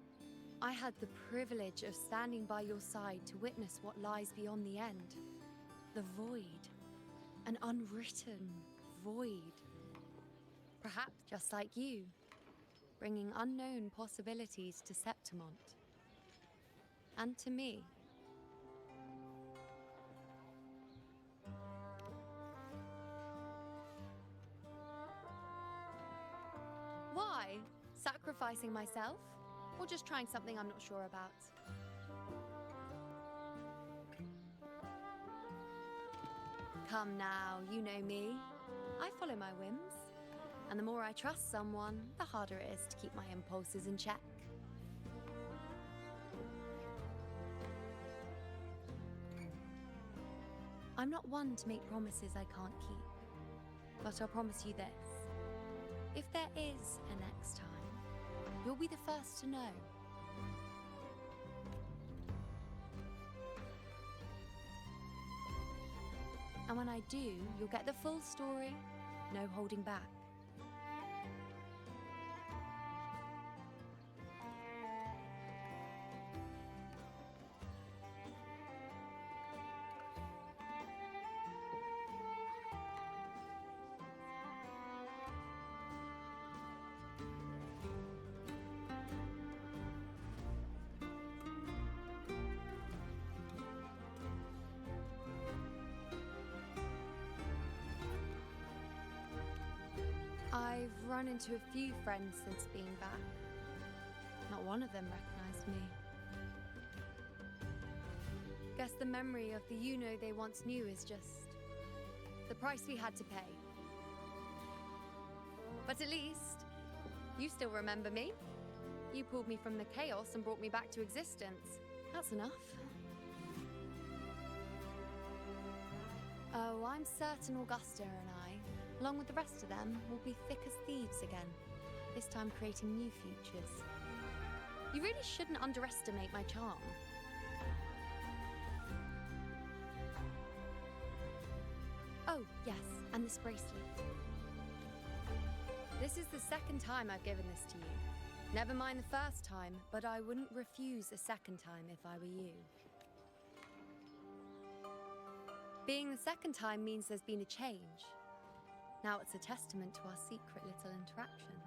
I had the privilege of standing by your side to witness what lies beyond the end. The void. An unwritten void. Perhaps just like you, bringing unknown possibilities to Septimont. And to me. Why? Sacrificing myself? Or just trying something I'm not sure about? Come now, you know me. I follow my whims. And the more I trust someone, the harder it is to keep my impulses in check. I'm not one to make promises I can't keep. But I'll promise you this. If there is a next time, you'll be the first to know. And when I do, you'll get the full story, no holding back. I've run into a few friends since being back. Not one of them recognized me. Guess the memory of the you-know they once knew is just the price we had to pay. But at least, you still remember me. You pulled me from the chaos and brought me back to existence. That's enough. Oh, I'm certain Augusta and I, along with the rest of them, will be thick as thieves again, this time creating new futures. You really shouldn't underestimate my charm. Oh, yes, and this bracelet. This is the second time I've given this to you. Never mind the first time, but I wouldn't refuse a second time if I were you. Being the second time means there's been a change. Now it's a testament to our secret little interactions.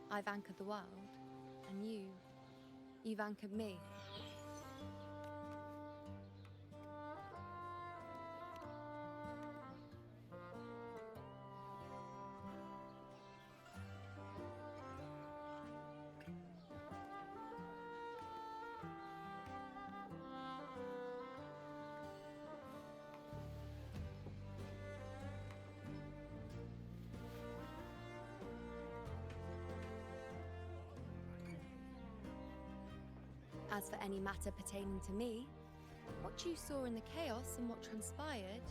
I've anchored the world, and you've anchored me. As for any matter pertaining to me, what you saw in the chaos and what transpired,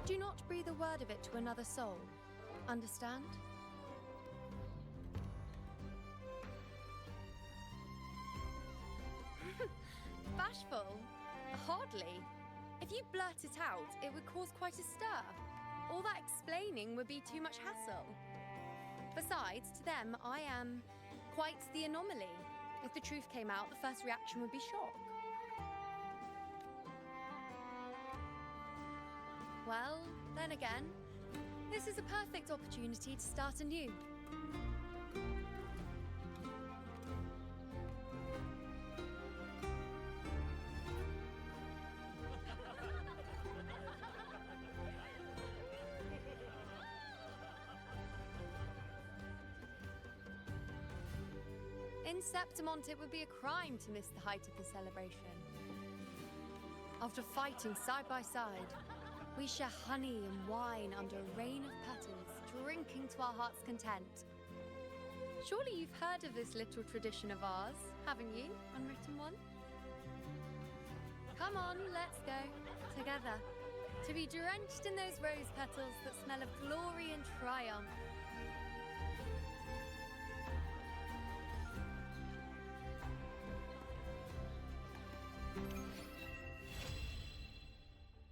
do not breathe a word of it to another soul. Understand? Bashful? Hardly. If you blurt it out, it would cause quite a stir. All that explaining would be too much hassle. Besides, to them, I am quite the anomaly. If the truth came out, the first reaction would be shock. Well, then again, this is a perfect opportunity to start anew. In Septimont, it would be a crime to miss the height of the celebration. After fighting side by side, we share honey and wine under a rain of petals, drinking to our heart's content. Surely you've heard of this little tradition of ours, haven't you, Unwritten One? Come on, let's go, together, to be drenched in those rose petals that smell of glory and triumph.